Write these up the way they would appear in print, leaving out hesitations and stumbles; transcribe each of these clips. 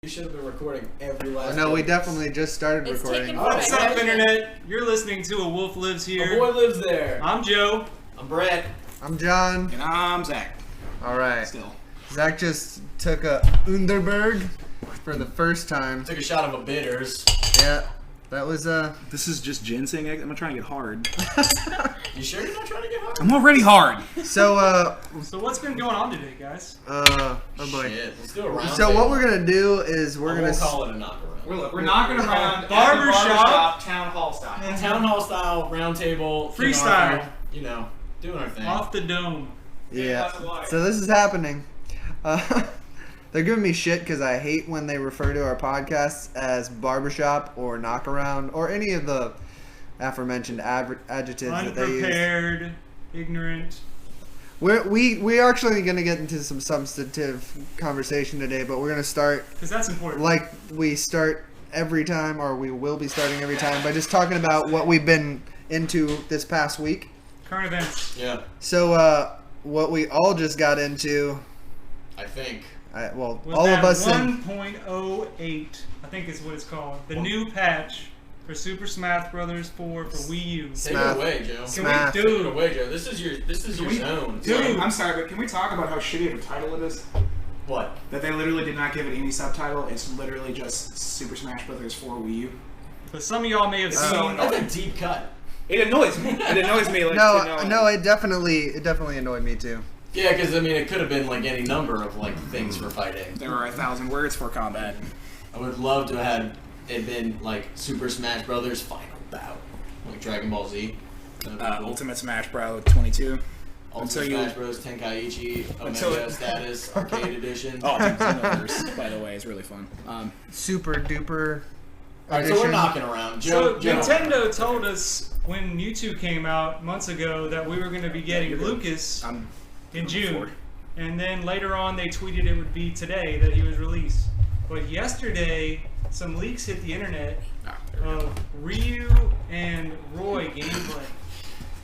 You should have been recording every last No, we day. definitely just started recording. What's up, Internet? You're listening to A Wolf Lives Here. A boy lives there. I'm Joe. I'm Brett. I'm John. And I'm Zach. Alright. Still. Zach just took a Underberg for the first time. Took a shot of a bitters. Yeah. That was This is just ginseng. I'm not trying to get hard. You sure you're not trying to get hard? I'm already hard. So So what's been going on today, guys? oh boy. Shit, let's do a round. So what we're gonna do is we're gonna call it a knock around. We're knocking around Barbershop. town hall style. Town hall style, round table, Freestyle. You know, doing our thing. Off the dome. Yeah. So this is happening. They're giving me shit because I hate when they refer to our podcasts as barbershop or knockaround or any of the aforementioned adjectives that they use. Unprepared, ignorant. We're actually going to get into some substantive conversation today, but we're going to start Because that's important. like we start every time, or we will be starting every time, by just talking about what we've been into this past week. Current events. Yeah, So what we all just got into, I think. well, Was all that of us in 1.08, I think is what it's called. The new patch for Super Smash Bros. 4 for Wii U. Take Smath. it away, Joe. Can Smath. we Take it do? away, Joe. This is your zone. Dude. I'm sorry, but can we talk about how shitty of a title it is? What? That they literally did not give it any subtitle. It's literally just Super Smash Bros. 4 Wii U. But some of y'all may have seen. That's a deep cut. It annoys me. It annoys me. Like, no, it definitely annoyed me too. Yeah, because I mean, it could have been like any number of like things for fighting. There are 1,000 words for combat. I would love to have had it been like Super Smash Brothers Final Bout, like Dragon Ball Z. That'd be cool. Ultimate Smash Bros. 22. Ultimate until you- Smash Bros. Tenkaichi Until Omega it- Status Arcade Edition. Oh, Xenoverse, by the way, is really fun. Super duper. Alright, so we're knocking around. So Joe. Nintendo told us when Mewtwo came out months ago that we were going to be getting Lucas I'm in June. forward. And then later on they tweeted it would be today that he was released. But yesterday, some leaks hit the internet there we go. of Ryu and Roy gameplay.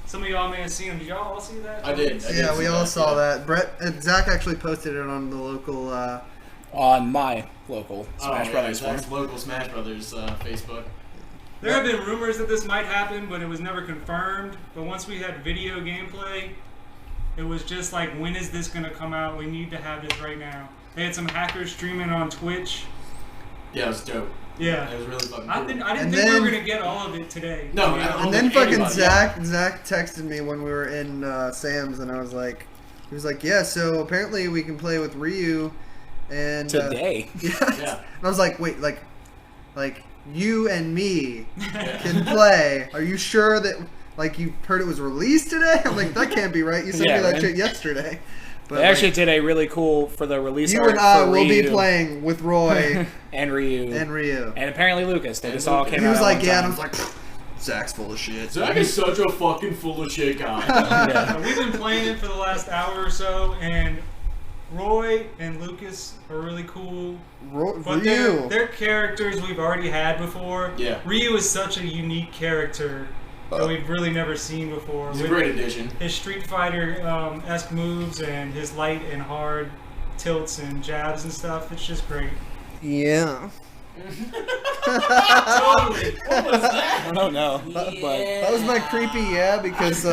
Some of y'all may have seen them. Did y'all all see that? I did. Yeah, we all saw that. Zach actually posted it on the local. On my local Smash Brothers one. That's local Smash Brothers Facebook. There have been rumors that this might happen, but it was never confirmed. But once we had video gameplay, it was just like, when is this going to come out? We need to have this right now. They had some hackers streaming on Twitch. Yeah, it was dope. Yeah. It was really fucking cool. I didn't And think we then- were going to get all of it today. No, Yeah. I don't And then think fucking anybody- Zach texted me when we were in Sam's, and I was like, he was like, yeah. So apparently we can play with Ryu, and Today. yeah. Yeah. And I was like, wait, like you and me Yeah. can play. Are you sure that like you heard it was released today? I'm like, that can't be right. You sent Yeah, me that right. shit yesterday. But They actually did a really cool for the release you art and I for will be Ryu playing with Roy and Ryu and Ryu. and apparently Lucas. They And just all Lucas. came He out was at like, one yeah, and I time. was like, "Pfft, Zach's full of shit. Zach is such a fucking full of shit guy. Yeah. We've been playing it for the last hour or so, and Roy and Lucas are really cool. But Ryu. they're characters we've already had before. Yeah. Ryu is such a unique character that we've really never seen before. He's a With great addition. his Street Fighter-esque moves and his light and hard tilts and jabs and stuff. It's just great. Yeah. Totally. What was that? I don't know. That was my creepy because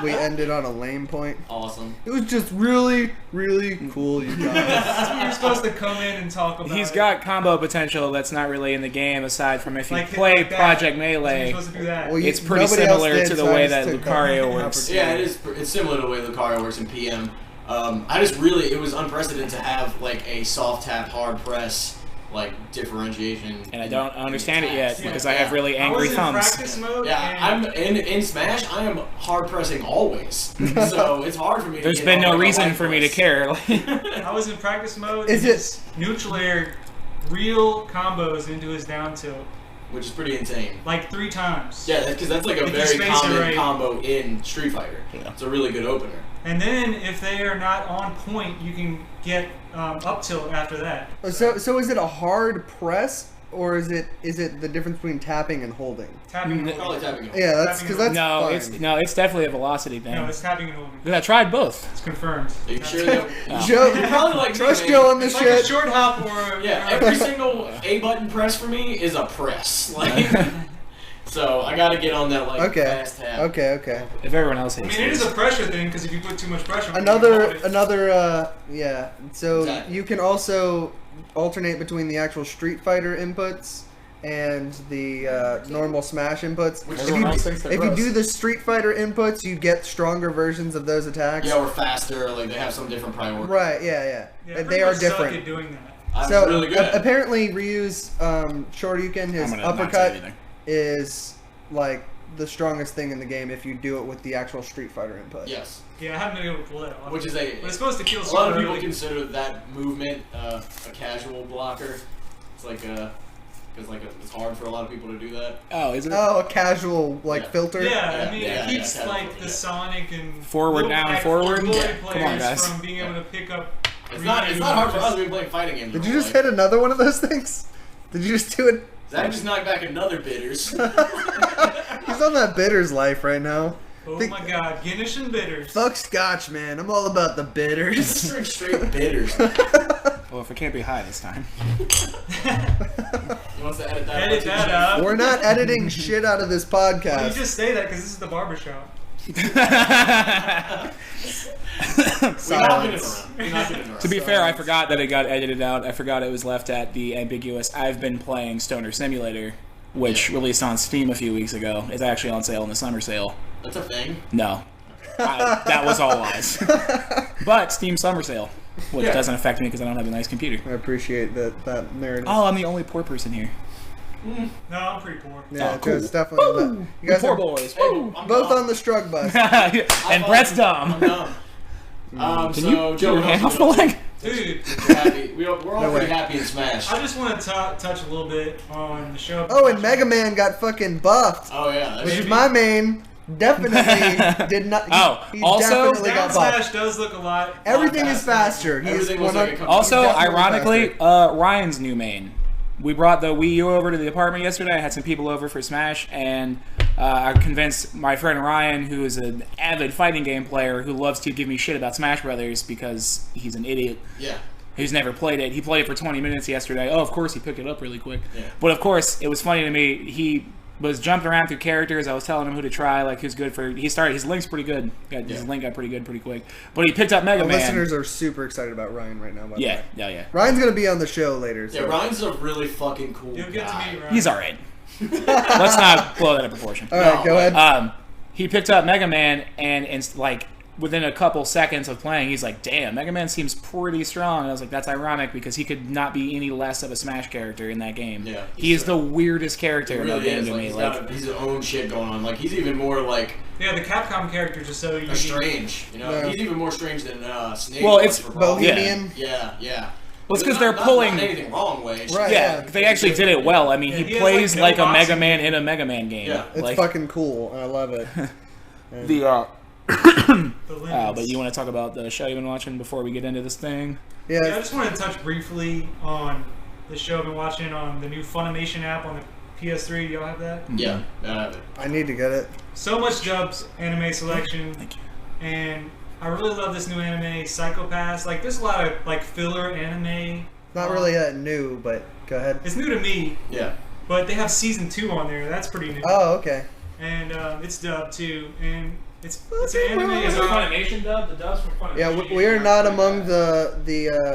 we ended on a lame point. Awesome. It was just really, really cool, you guys. That's what you're supposed to come in and talk about. He's got combo potential that's not really in the game aside from if you Like, play like that. Project You're Melee. supposed to do that. Well, It's pretty nobody else similar did, to the so I way just that took Lucario the works. Yeah, it is. It's similar to the way Lucario works in PM. I just really, it was unprecedented to have like a soft tap, hard press, like differentiation. And I don't understand it yet attacks. because Yeah. I have really I angry was in thumbs. practice mode. Yeah, and I'm in Smash. I am hard pressing always, so it's hard for me. There's to get been no all, like, a reason light for me to press. care. I was in practice mode. Is and it- just neutral air real combos into his down tilt Which is pretty insane. like 3 times. Yeah, because that's like a If you very space it common right. combo in Street Fighter. Yeah. It's a really good opener. And then if they are not on point, you can get up tilt after that. So is it a hard press or is it the difference between tapping and holding? Tapping and Probably holding. tapping. Yeah, that's because that's No, fine. it's definitely a velocity thing. No, it's tapping and holding. Because I tried both. It's confirmed. Are you sure that? Joe, You're probably like trust me, Joe man. on this It's like a shit. short hop or Yeah, every single A button press for me is a press. Like, so I gotta get on that like fast tap. Okay. If everyone else I hates mean, it is a pressure thing because if you put too much pressure on Another, yeah. So Exactly. you can also alternate between the actual Street Fighter inputs and the normal Smash inputs. Which If everyone else thinks they're you gross. do the Street Fighter inputs, you get stronger versions of those attacks. Yeah, or faster. Like they have some different priority. Right, yeah. Yeah, They are Suck different. at doing that. I'm So really good. at it. apparently Ryu's Shoryuken, his I'm gonna not say uppercut, anything. is like the strongest thing in the game if you do it with the actual Street Fighter input. Yes, Yeah, I haven't been able to pull it off. which is But it's supposed to kill a lot of super people early. consider that movement a casual blocker. It's like it's hard for a lot of people to do that. Oh, is it? Oh, a casual Yeah. filter. Yeah, Yeah, I mean, yeah, it keeps yeah, like the yeah. Sonic and Forward, little down, back forward. glory Yeah. Come on, players guys. from being able to pick up. It's not hard for us. We've been playing fighting games. Did our you whole just life. hit another one of those things? Did you just do it? Zach just knocked back another bitters. He's on that bitters life right now. Oh Think- my God, Guinness and bitters. Fuck Scotch, man. I'm all about the bitters. Just drink straight bitters. Well, if it can't be high this time. He wants to edit that. Edit too, that Jeff. out. We're not editing shit out of this Well, you podcast. just say that because this is the barbershop. We're not getting around. We're not getting around. To be fair, I forgot that it got edited out. I forgot it was left at the ambiguous I've been playing Stoner Simulator, which released on Steam a few weeks ago. It's actually on sale in the summer sale. That's a thing. No. That was all lies. But Steam summer sale, which Yeah. doesn't affect me because I don't have a nice computer. I appreciate that narrative. Oh, I'm the only poor person here. No, I'm pretty poor. Yeah, Oh, cool. Joe's definitely. You guys Poor are boys. Hey, I'm both dumb. on the Strug bus. And Brett's dumb. I'm dumb. Can So, you Joe, get your what hand else off the you doing? leg? Dude, We're happy. We're all No pretty way. happy in Smash. I just want to touch a little bit on the show. Oh, and Mega Man got fucking buffed, Oh yeah. which is Maybe. my main. Definitely did not. Oh, he also- definitely Down got buffed. smash does look a lot. Everything is faster. He Everything is looks like it 100 comes- Also, he's definitely ironically, faster. Ryan's new main. We brought the Wii U over to the apartment yesterday. I had some people over for Smash, and I convinced my friend Ryan, who is an avid fighting game player, who loves to give me shit about Smash Brothers because he's an idiot Yeah. who's never played it. He played it for 20 minutes yesterday. Oh, of course, he picked it up really quick. Yeah. But of course, it was funny to me. He was jumping around through characters. I was telling him who to try, like who's good for. He started. His link's pretty good. His link got pretty good pretty quick. But he picked up Mega Our Man. listeners are super excited about Ryan right now. By the Yeah, way. yeah. Ryan's gonna be on the show later. So. Yeah. Ryan's a really fucking cool You'll get to guy. meet Ryan. He's all right. Let's not blow that out of proportion. All right, No, go ahead. He picked up Mega Man, and like within a couple seconds of playing, he's like, "Damn, Mega Man seems pretty strong." And I was like, "That's ironic because he could not be any less of a Smash character in that game. Yeah, he is the weirdest He character in that really game is. to Like, me. he's Like, got his own shit going on. Like he's even more like Yeah, the Capcom characters are so unique. strange. You know, Yeah. he's even more strange than Snake. Well, was it's for Brawl. Bohemian. Yeah. well, it's because Not- they're not pulling. in anything wrong way. It's Right. Yeah, they actually did it well. I mean, Yeah, he he has, plays like, like no a Mega boxing. Man in a Mega Man game. Yeah. It's like, fucking cool, and I love it. the. The limits. But you want to talk about the show you've been watching before we get into this thing? Yeah, I Yeah, just wanted to touch briefly on the show I've been watching on the new Funimation app on the PS3. Y'all have that? Yeah. I need to get it. So much dubs anime selection, Thank you. and I really love this new anime, Psychopaths. Like, there's a lot of like filler anime. Not really that new, but go ahead. It's new to me, Yeah. but they have season 2 on there. That's pretty new. Oh, okay. And it's dubbed too, and it's an anime. Is it about- Funimation dub? The dubs from Funimation. Yeah, we are not among the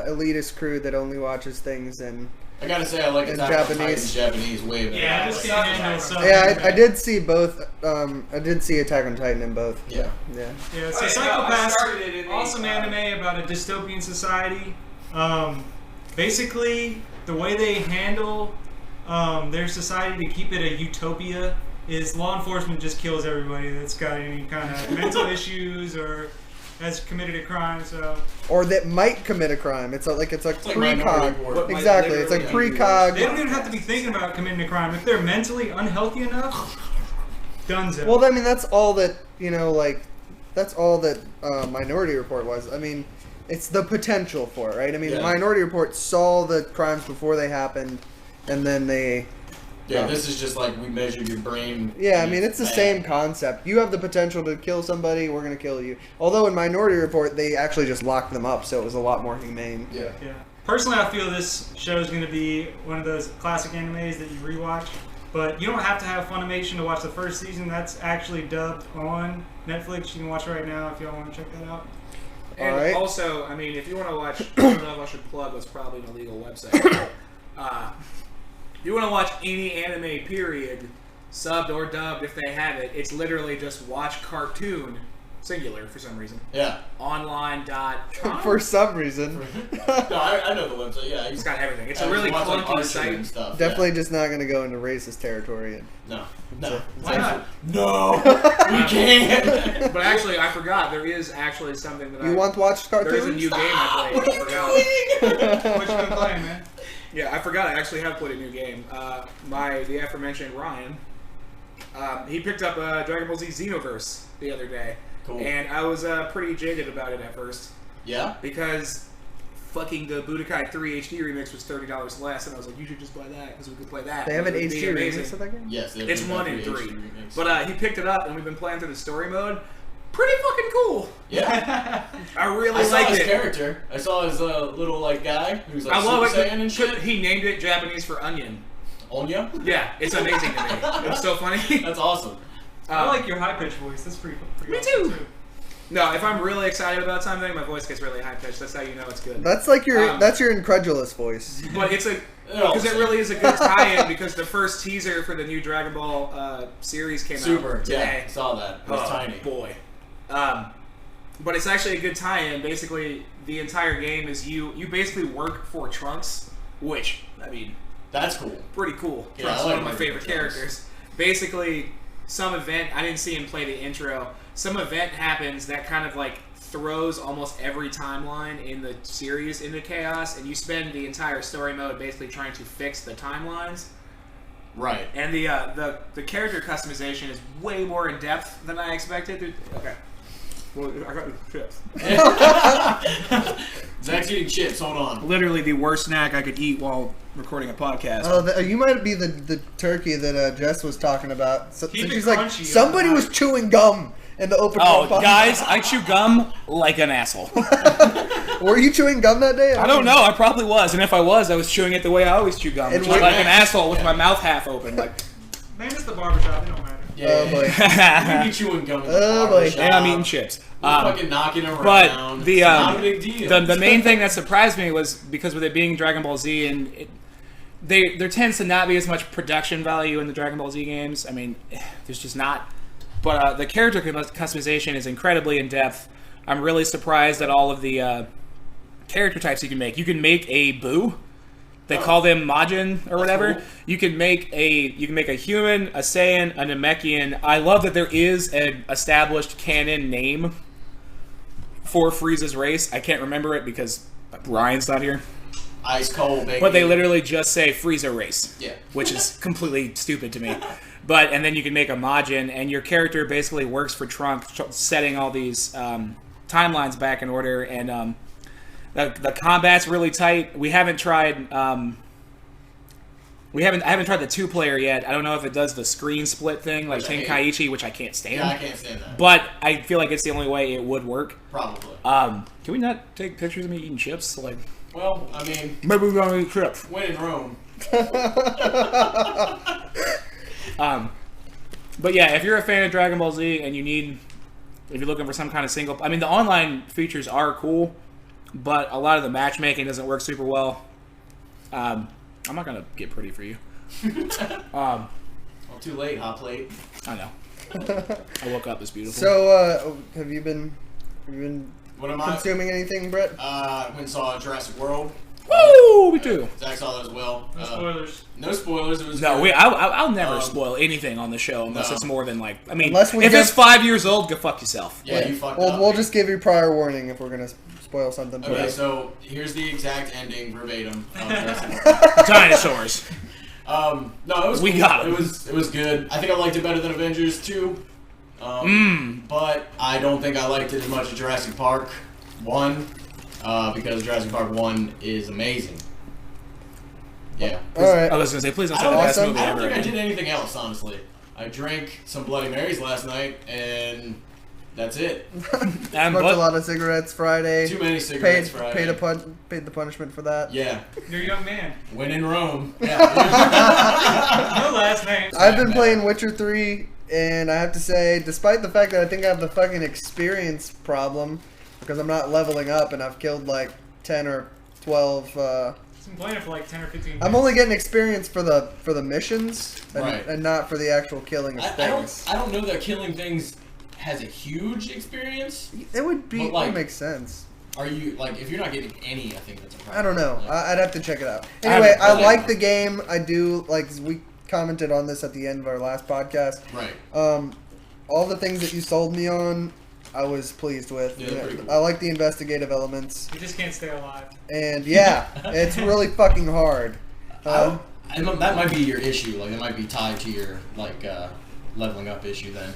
elitist crew that only watches things in. I gotta say, I like In Attack on Titan Japanese. Japanese way better. Yeah, I just can't handle some. Yeah, I did see both. I did see Attack on Titan in both. Yeah. Yeah. Yeah, so Wait, no, I Psychopaths, started it in the, awesome anime about a dystopian society. Basically, the way they handle their society to keep it a utopia is law enforcement just kills everybody that's got any kind of mental issues or has committed a crime. So Or that might commit a crime. It's like like Minority precog. Report. Exactly. It's like Literally, precog. they don't even have to be thinking about committing a crime if they're mentally unhealthy enough. Dunzo. Well, I mean, that's all that that's all that Minority Report was. I mean, it's the potential for it, right? I mean, Yeah. Minority Report saw the crimes before they happened, and then they. Yeah, this is just like we measured your brain. Yeah, I mean, it's the same concept. You have the potential to kill somebody, we're going to kill you. Although in Minority Report, they actually just locked them up, so it was a lot more humane. Yeah. Yeah. Personally, I feel this show is going to be one of those classic animes that you rewatch. But you don't have to have Funimation to watch the first season. That's actually dubbed on Netflix. You can watch it right now if y'all want to check that out. And Alright. also, I mean, if you want to watch, I don't know if I should plug what's probably an illegal website. If you want to watch any anime, period, subbed or dubbed, if they have it, it's literally just watch cartoon, singular for some reason. Yeah. Online.com. For some reason. No, I know the website. Yeah, It's got everything. It's a really watch, like, clunky Archer site. and stuff. Definitely just not going to go into racist territory. No. Why not? No. We can't. But actually, I forgot. There is actually something that You want to watch cartoons? There is a new game I played. I forgot. What you been playing, man? Yeah, I forgot. I actually have played a new game. The aforementioned Ryan, he picked up Dragon Ball Z Xenoverse the other day. Cool. And I was pretty jaded about it at first. Yeah? Because fucking the Budokai 3 HD remix was $30 less, and I was like, you should just buy that, because we could play that. They have an It would be HD amazing. remix of that game? Yes. It's 1 and 3. But he picked it up, and we've been playing through the story mode. Pretty fucking cool. Yeah. I really I saw like his it. character. I saw his little like guy who's like I love Super it. Saiyan and shit. He named it Japanese for onion. Onya? Yeah, it's amazing to me. It's so funny. That's awesome. I like your high-pitched voice. That's pretty Me awesome, too. No, if I'm really excited about something, my voice gets really high pitched. That's how you know it's good. That's like that's your incredulous voice. But it's because it really is a good tie-in. Because the first teaser for the new Dragon Ball series came out today. Yeah, saw that. It was tiny. Boy. But it's actually a good tie-in. Basically, the entire game is you basically work for Trunks, which I mean, That's cool. pretty cool. Yeah, Trunks I is like one of my working favorite for Trunks. characters. Basically, some event, I didn't see him play the intro. Some event happens that kind of like throws almost every timeline in the series into chaos, and you spend the entire story mode basically trying to fix the timelines. Right. And the character customization is way more in depth than I expected. Okay. Well, I got chips. Zach's eating chips. Hold on. Literally the worst snack I could eat while recording a podcast. Oh, you might be the turkey that Jess was talking about. So Keep it she's like, crunchy, somebody was chewing gum in the open. Oh, podcast." guys, I chew gum like an asshole. Were you chewing gum that day? I don't know. I probably was, and if I was chewing it the way I always chew gum, And which is what- like an asshole with my mouth half open. Like, Man, it's the barbershop. It don't matter. Oh, boy. You be chewing gum in the Oh, boy. barbershop. and I'm eating chips. Fucking knocking around. But the It's not a big deal. the main thing that surprised me was because with it being Dragon Ball Z, and there tends to not be as much production value in the Dragon Ball Z games. I mean, there's just not. But the character customization is incredibly in depth. I'm really surprised at all of the character types you can make. You can make a Boo. They call them Majin or whatever. cool. You can make a human, a Saiyan, a Namekian. I love that there is an established canon name for Frieza's race. I can't remember it because Ryan's not here. Ice cold, baby. But they literally just say Frieza race. Yeah. Which is completely stupid to me. And then you can make a Majin, and your character basically works for Trunks, setting all these timelines back in order, and the combat's really tight. We haven't tried. I haven't tried the 2-player yet. I don't know if it does the screen split thing like Which I hate. Tenkaichi, which I can't stand. Yeah, I can't stand that. But I feel like it's the only way it would work. Probably. Can we not take pictures of me eating chips? Like, Well, I mean, maybe we're gonna eat chips. when in Rome. But yeah, if you're a fan of Dragon Ball Z and if you're looking for some kind of single, I mean, the online features are cool, but a lot of the matchmaking doesn't work super well. I'm not gonna get pretty for you. Well, too late, hot plate. I know. I woke up this beautiful. So, have you been What am I? consuming anything, Brett? Went and saw Jurassic World. Woo! Me too. Zach saw that as well. No spoilers. No spoilers. It was No, good. I'll never spoil anything on the show unless No. it's more than like. I mean, Unless we if it's have- 5 years old, go fuck yourself. Yeah, you fucked We'll up. just give you prior warning if we're gonna spoil something. Okay, today. so here's the exact ending verbatim. Of Jurassic World. Dinosaurs. No, it was. We cool. got 'em. It was good. I think I liked it better than Avengers 2. But I don't think I liked it as much as Jurassic Park 1, because Jurassic Park 1 is amazing. Yeah. All right. I was gonna say, please don't I say the don't, best awesome. movie I don't ever. think I again. did anything else, honestly. I drank some Bloody Marys last night, and that's it. And Smoked a lot of cigarettes Friday. Too many cigarettes Friday. Paid the punishment for that. Yeah. You're a young man. When in Rome. Yeah. No last name. I've been playing Witcher 3, and I have to say, despite the fact that I think I have the fucking experience problem, because I'm not leveling up and I've killed like 10 or 12. I've been playing it for like 10 or 15 minutes. I'm only getting experience for the missions, and, Right. and not for the actual killing of things. I don't know that killing things has a huge experience. It would be. But, like, it would make sense. Are you, like, if you're not getting any, I think that's a problem. I don't know. Like, I'd have to check it out. I Anyway, haven't I played like it. the game. I do like we commented on this at the end of our last podcast. Right. All the things that you sold me on, I was pleased with. Yeah, they're pretty cool. I like the investigative elements, You just can't stay alive. and yeah, it's really fucking hard. That might be your issue. Like, that might be tied to your, like, leveling up issue then.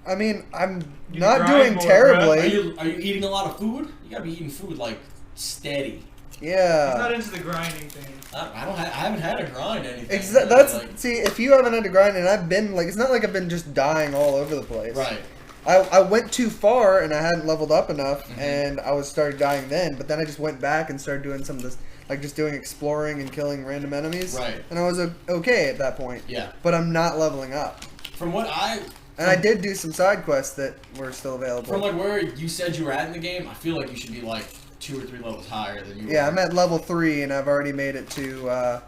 I mean, I'm You not grind doing more, terribly. Are you eating a lot of food? You gotta be eating food, like, steady. He's not Yeah. into the grinding thing. I haven't had to grind anything. That's like, see, if you haven't had to grind, and I've been like, it's not like I've been just dying all over the place. right. I went too far and I hadn't leveled up enough, Mm-hmm. and I started dying then. But then I just went back and started doing some of this, like just doing exploring and killing random enemies. Right. And I was okay at that point. Yeah. But I'm not leveling up. From what And I did do some side quests that were still available. From, like, where you said you were at in the game, I feel like you should be, like, 2 or 3 levels higher than you Yeah, were. I'm at level 3, and I've already made it to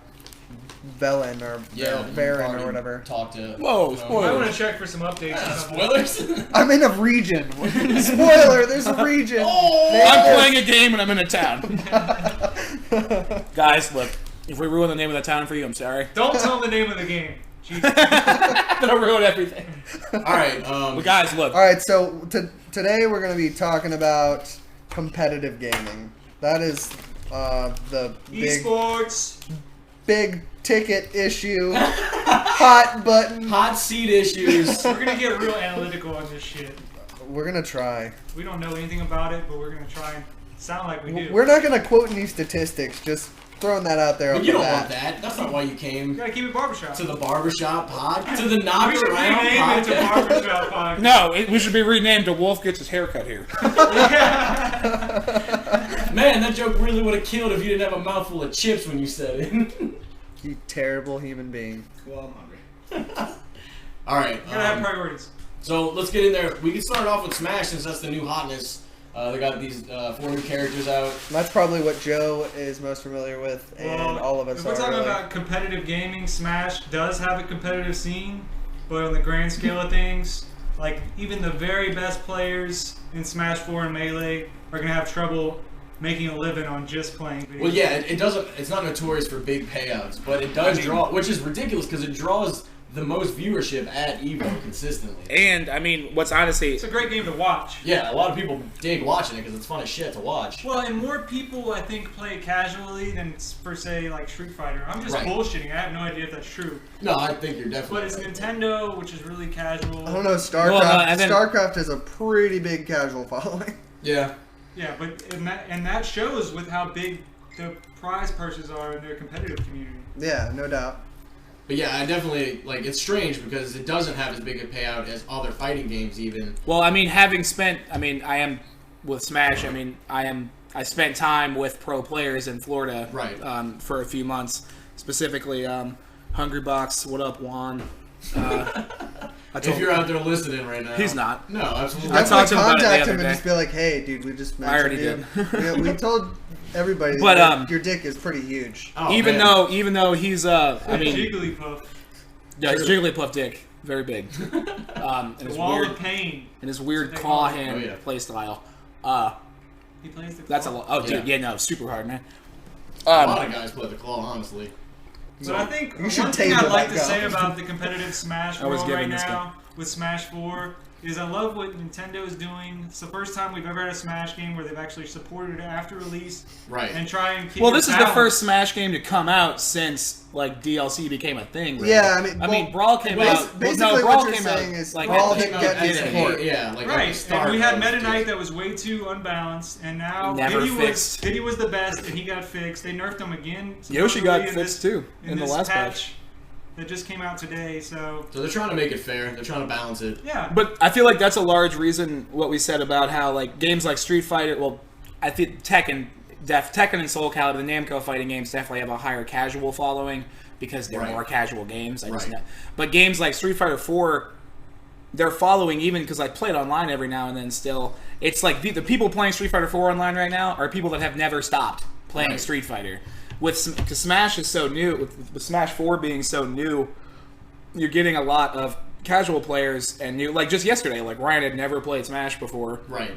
Velen or you've Varen already or whatever. Talked to. Whoa, I spoilers. want to check for some updates. or something. Spoilers? I'm in a region. Spoiler, there's a region. Oh! I'm playing a game and I'm in a town. Guys, look, if we ruin the name of the town for you, I'm sorry. Don't tell them the name of the game. Jesus. That'll ruin everything. Alright, But guys, look. All right, so today we're going to be talking about competitive gaming. That is the big ticket issue, hot button. hot seat issues. We're gonna get real analytical on this shit. We're going to try. We don't know anything about it, but we're gonna try and sound like we do. We're not going to quote any statistics, just throwing that out there. But off you the don't bat. want that. That's not why you You came gotta keep it barbershop. to the barbershop pod. To the knock we should around rename it to podcast. barbershop podcast. No, we should be renamed to Wolf Gets His Haircut Here. Man, that joke really would have killed if you didn't have a mouthful of chips when you said it. You terrible human being. Well, I'm hungry. Alright. Gotta have priorities. So let's get in there. We can start off with Smash since that's the new hotness. They got these 4 new characters out. That's probably what Joe is most familiar with, and all of us if are. we're talking really. about competitive gaming, Smash does have a competitive scene, but on the grand scale of things, like even the very best players in Smash 4 and Melee are gonna have trouble making a living on just playing video Well, yeah, games. it doesn't. It's not notorious for big payouts, but it does draw, which is ridiculous because it draws the most viewership at Evo consistently. And, I mean, what's honestly... It's a great game to watch. Yeah, a lot of people dig watching it because it's fun as shit to watch. Well, and more people, I think, play it casually than per se like Street Fighter. I'm just Right. bullshitting. I have no idea if that's true. No, I think you're definitely. But it's right. Nintendo, which is really casual. I don't know, StarCraft. Well, no, and then- StarCraft has a pretty big casual following. Yeah. Yeah, but and that shows with how big the prize purses are in their competitive community. Yeah, no doubt. But yeah, I definitely like. It's strange because it doesn't have as big a payout as other fighting games, even. Well, I mean, having spent... I mean, I am... With Smash, I mean, I spent time with pro players in Florida. Right. For a few months. Specifically, Hungry Box, what up, Juan? If you're out there listening right now, He's not. No, absolutely. I talked to him about it the contact other him and day. just be like, "Hey, dude, we just met." I already did. Yeah, we told everybody But, that your dick is pretty huge. Oh, even man. though he's I mean, Jigglypuff, yeah, it's Jigglypuff dick, very big, and the his Wall weird of Pain. and his weird That's what they claw call it. hand Oh, yeah. play style. He plays the. That's a claw. lot. Oh, dude, Yeah. yeah, no, super hard, man. A lot of guys play the claw, honestly. But I think You should one thing table I'd like that to guy. say about the competitive Smash I was world right giving this now with Smash 4 is I love what Nintendo is doing. It's the first time we've ever had a Smash game where they've actually supported it after release. Right. And try and keep Well, it this is the balanced. first Smash game to come out since like DLC became a thing. Really. Yeah, I mean, Brawl came out. Basically, Brawl what you're came saying out, is like, Brawl it didn't came out get any in support. Yeah, like Right, and we had Meta Knight that was way too unbalanced, and now Never fixed. Diddy was the best, and he got fixed. They nerfed him again. Yoshi supposedly got in fixed this- too in the this last patch that just came out today. So So they're trying to make it fair. They're trying to balance it. yeah, But I feel like that's a large reason what we said about how like games like Street Fighter. Well, I think Tekken and Soul Calibur, the Namco fighting games, definitely have a higher casual following because they're Right. more casual games. I just Right. know. But games like Street Fighter 4, they're following even because I play it online every now and then. Still, it's like the people playing Street Fighter 4 online right now are people that have never stopped playing Right. Street Fighter. Because Smash is so new, with Smash 4 being so new, you're getting a lot of casual players and new. Like just yesterday, like Ryan had never played Smash before. Right.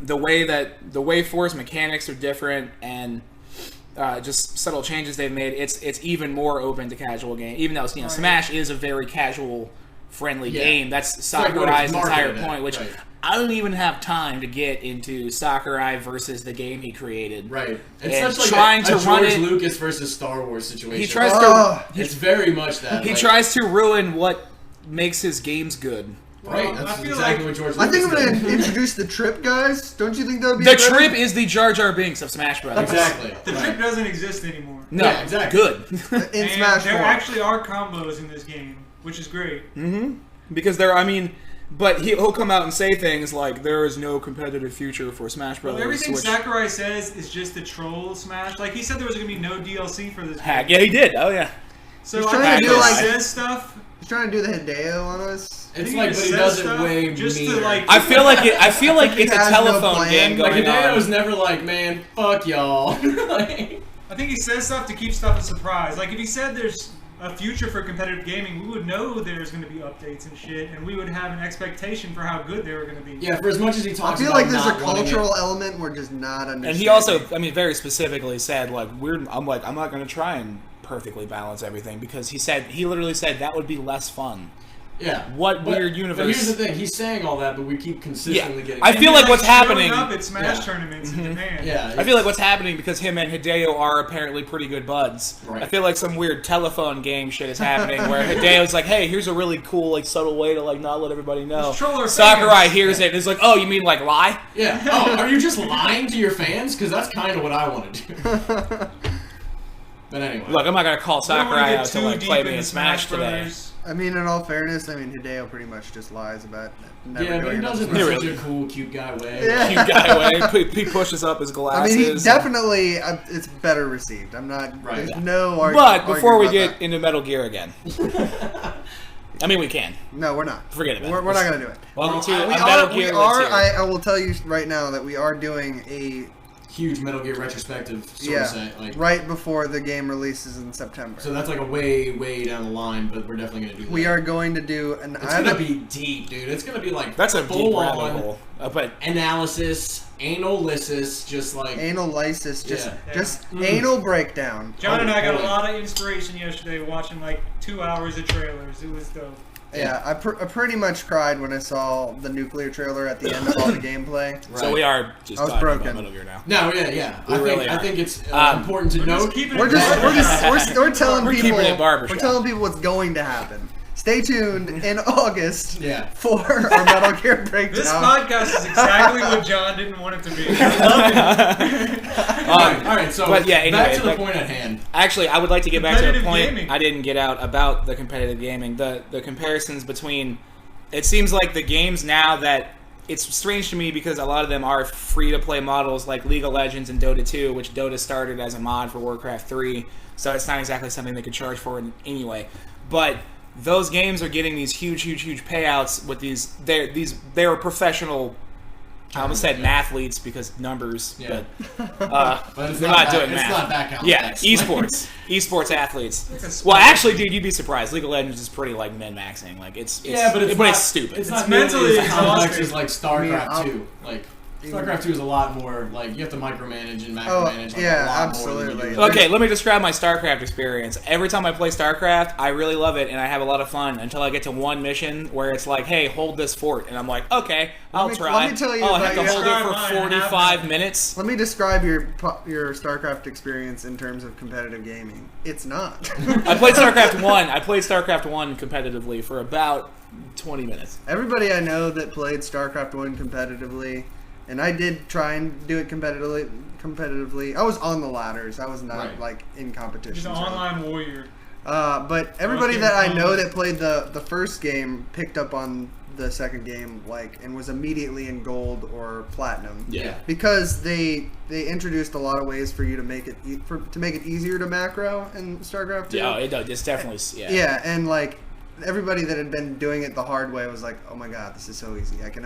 The way Force mechanics are different and just subtle changes they've made, it's even more open to casual game. Even though Smash is a very casual friendly Yeah. game. That's like what Sakurai's it's entire marketed at, point. Which right. I don't even have time to get into Sakurai versus the game he created. Right. It's And such like trying a to run George it- Lucas versus Star Wars situation. He tries Oh. to It's very much that. he like, tries to ruin what makes his games good. Right. Well, That's I feel exactly like- what George I Lucas think I'm did. gonna introduce the Trip, guys. Don't you think that would be The better? Trip is the Jar Jar Binks of Smash Bros. Exactly. the Right. trip doesn't exist anymore. No, Yeah, exactly. good. in And Smash 4? there actually are combos in this game, which is great. Because but he'll come out and say things like there is no competitive future for Smash Bros. Well, everything which- Sakurai says is just a troll Smash. Like he said, there was gonna be no DLC for this. Hack. game. Yeah, he did. Oh yeah. So He's I trying think to he do, just like- says stuff. He's trying to do the Hideo on us. It's He like, just but he says does it stuff way just to, meaner. like- I feel like it's a has no telephone plan. game Like going Hideo was on. never like, man, fuck y'all. Like, I think he says stuff to keep stuff a surprise. Like if he said there's a future for competitive gaming, we would know there's going to be updates and shit, and we would have an expectation for how good they were going to be. yeah, for as much as he I talks feel about like there's a not wanting it- cultural element we're just not understanding. And he also, very specifically said like I'm not going to try and perfectly balance everything because he literally said that would be less fun. Yeah. What But- weird But universe? here's the thing: he's saying all that, but we keep consistently getting. I And feel he's, like what's showing happening- up at Smash Yeah. tournaments in Japan. Yeah. I feel like what's happening because him and Hideo are apparently pretty good buds. Right. I feel like some weird telephone game shit is happening where Hideo's like, "Hey, here's a really cool, like, subtle way to like not let everybody know." Just troll our Sakurai fans. hears it and is like, "Oh, you mean like lie?" Yeah. Oh, are you just lying to your fans? Because that's kind of what I want to do. But anyway. Look, I'm not gonna call I don't wanna Sakurai get out to too like deep play me into in Smash today. Brothers. I mean, in all fairness, Hideo pretty much just lies about never yeah, but doing he does it another in Smash. such really- a cool, cute guy way. Yeah. Cute guy way. He pushes up his I glasses. mean, he definitely it's better received. I'm not. Right. There's no argument. But before we argument get about into Metal Gear again, I mean, we can. that. No, we're not. Forget about it. We're not gonna do it. Welcome to Well, a We Metal are. Gear. We are. Let's hear it. I will tell you right now that we are doing a Huge Metal Gear retrospective sort of say. Like, right before the game releases in September. so that's like a way, way down the line, but we're definitely gonna do that. We are going to do an. It's gonna be deep, dude. It's gonna be like That's a deep full rabbit on hole. But analysis, analysis, just like anal lysis, just Yeah. just Mm. anal breakdown. John and I got boy. a lot of inspiration yesterday watching like 2 hours of trailers. It was dope. Yeah, I pretty much cried when I saw the nuclear trailer at the end of all the gameplay. right. so we are just I was talking broken. about Metal Gear now. No, yeah. We really I are. think it's Um, important to We're just note. keeping We're it just going. we're telling We're people keeping it barbershop. we're telling people what's going to happen. Stay tuned in August Yeah. for our Metal Gear breakdown. This podcast is exactly what John didn't want it to be. I love it. All right. So but yeah, anyway, back to the back- point at hand. Actually, I would like to get back to the Competitive point gaming. I didn't get out about the competitive gaming. The comparisons between. It seems like the games now that it's strange to me because a lot of them are free to play models like League of Legends and Dota 2, which Dota started as a mod for Warcraft 3, so it's not exactly something they could charge for anyway. But those games are getting these huge payouts with these. They're professional. I almost said mathletes because numbers, Yeah. but it's they're not not that- doing it's math. not that Yeah, complex. esports athletes. Like a sport. Well, actually, dude, you'd be surprised. League of Legends is pretty like min-maxing. Like it's Yeah, but it's not stupid. It's It's not mentally nearly as complex exhausting. as like StarCraft I mean, 2. Like StarCraft 2 is a lot more, like, you have to micromanage and macromanage. Like, yeah, a lot absolutely. More than you do. Okay, let me describe my StarCraft experience. Every time I play StarCraft, I really love it and I have a lot of fun until I get to one mission where it's like, hey, hold this fort. And I'm like, okay, I'll try. Let me tell you I have to about hold it for 45 minutes. Let me describe your StarCraft experience in terms of competitive gaming. It's not. I played StarCraft 1. I played StarCraft 1 competitively for about 20 minutes. Everybody I know that played StarCraft 1 competitively, and I did try and do it competitively. I was on the ladders. I was not like in competition. He's an online warrior. But everybody that I know that played the first game picked up on the second game, like, and was immediately in gold or platinum. Yeah. Because they introduced a lot of ways for you to make it easier to macro in StarCraft 2. Yeah, it's definitely Yeah, and like everybody that had been doing it the hard way was like, "Oh my god, this is so easy. I can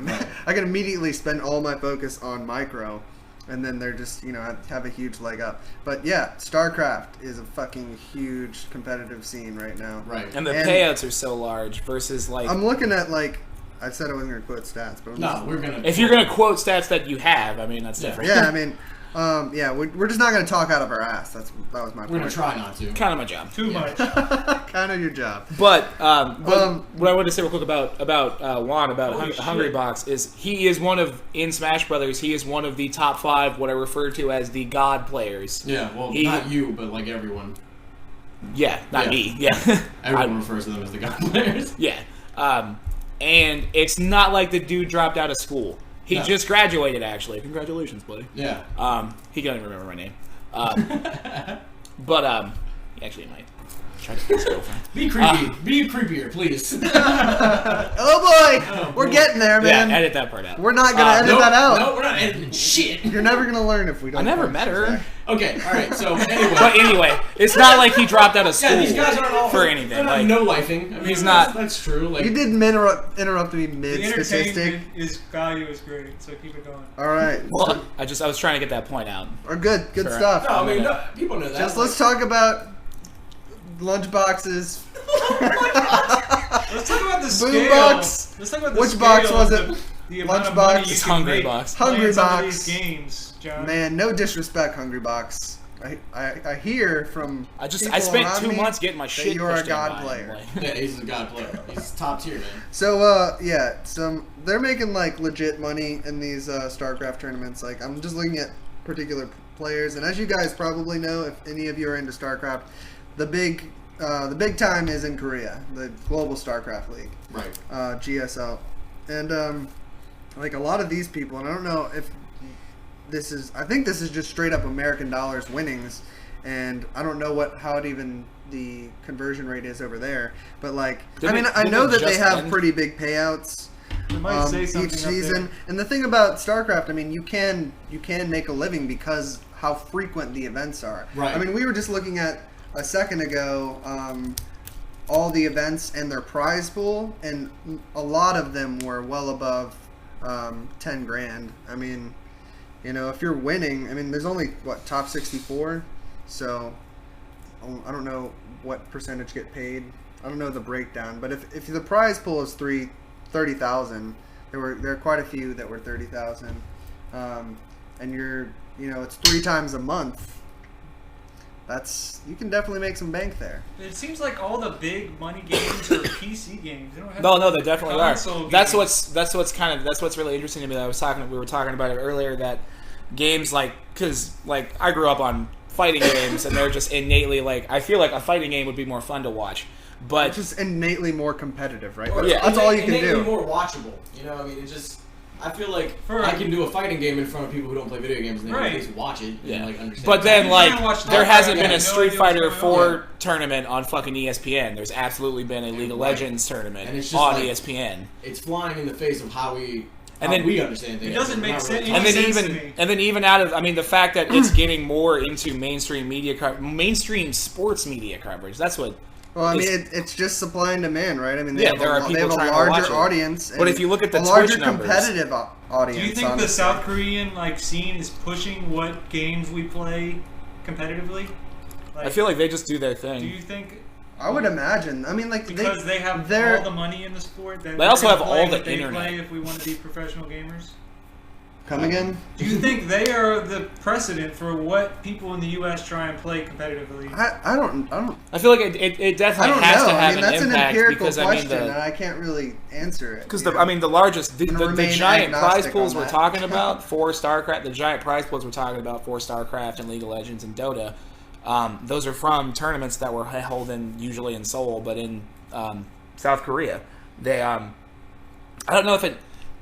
immediately spend all my focus on micro." And then they're just, have a huge leg up. But yeah, StarCraft is a fucking huge competitive scene right now. Right. And the payouts are so large versus like... I'm looking at like... I said I wasn't going to quote stats, but we're going to... If you're going to quote stats that you have, I mean, that's different. Yeah, I mean... we're just not going to talk out of our ass. That was my point. We're going to try not to. Kind of my job. Too much. Kind of your job. But what I wanted to say real quick about Juan, about Hungry Box, is he is in Smash Brothers, he is one of the top 5, what I refer to as the God players. Yeah, well, not you, but like everyone. Yeah, not me. Yeah. Everyone refers to them as the God players. Yeah. And it's not like the dude dropped out of school. He just graduated, actually. Congratulations, buddy. Yeah. He can't even remember my name. But actually, he might. Try to his girlfriend. Be creepy. Be creepier, please. Oh boy, we're getting there, man. Yeah, edit that part out. We're not gonna edit that out. No, we're not editing shit. You're never gonna learn if we don't. I never met her. Okay, all right. So anyway. But anyway, it's not like he dropped out of school these guys aren't all for anything. They're not no-lifing. I mean, he's not. That's true. Like, you didn't interrupt me mid The statistic. entertainment value is great, so keep it going. All right. Well, I was trying to get that point out. Or good Sure. stuff. no, I mean, people know that. Just let's talk about lunchboxes. Let's talk about the scale. Boombox. Let's talk about the Which scale box was of it? The amount of Lunchbox. money you It's can Hungry make Box. playing Hungry some Box. of these games, John. Man, no disrespect, Hungry Box. I hear from people I spent around 2 me months getting my shit you're a pushed in god by him, player. like- Yeah, he's a God player. He's top tier, man. So they're making like legit money in these StarCraft tournaments. Like, I'm just looking at particular players, and as you guys probably know, if any of you are into StarCraft, the big time is in Korea, the Global StarCraft League, Right. GSL, and like a lot of these people, and I don't know if I think this is just straight up American dollars winnings, and I don't know how the conversion rate is over there, but like, I know that they have pretty big payouts might say something each up season. there. And the thing about StarCraft, I mean, you can make a living because how frequent the events are. Right. I mean, we were just looking at a second ago all the events and their prize pool, and a lot of them were well above 10 grand. I mean, if you're winning, I mean, there's only top 64, so I don't know what percentage get paid. I don't know the breakdown, but if the prize pool is 30,000, there are quite a few that were 30,000, and it's 3 times a month. You can definitely make some bank there. It seems like all the big money games are PC games. They don't have No, they definitely are. console That's games. what's really interesting to me. We were talking about it earlier, that games because I grew up on fighting games, and they're just innately I feel like a fighting game would be more fun to watch, but It's just innately more competitive, right? Or Yeah. That's all you can innately do. more watchable. I mean, I feel like I can do a fighting game in front of people who don't play video games, and they Right. at least watch it and understand. But then, You can't watch there StarCraft, hasn't you been a have no Street idea Fighter what's going 4 tournament on fucking ESPN. There's absolutely been a League of Right. Legends tournament And it's just on like- ESPN. it's flying in the face of how we then we understand things. It doesn't We're make not sense. really- And then sense to even me. out of the fact that it's getting more into mainstream mainstream sports media coverage. That's what. Well, I mean, it's just supply and demand, right? I mean, they Yeah, have there are they people have a trying to watch larger it. audience. But if you look at the a larger Twitch numbers- competitive audience. Do you think the honestly. South Korean scene is pushing what games we play competitively? I feel like they just do their Do thing. you think I would imagine. I mean, because they have they're- all the money in the sport that They also we're have gonna play all the what they internet. play if we want to be professional gamers? Come again? Do you think they are the precedent for what people in the U.S. try and play competitively? I don't. I feel like it definitely has to have that's an impact empirical because question, I mean and I can't really answer it. because the largest the giant prize agnostic pools on we're that. talking about for StarCraft, the giant prize pools we're talking about for StarCraft and League of Legends and Dota, those are from tournaments that were held usually in Seoul, but in South Korea. They I don't know if it.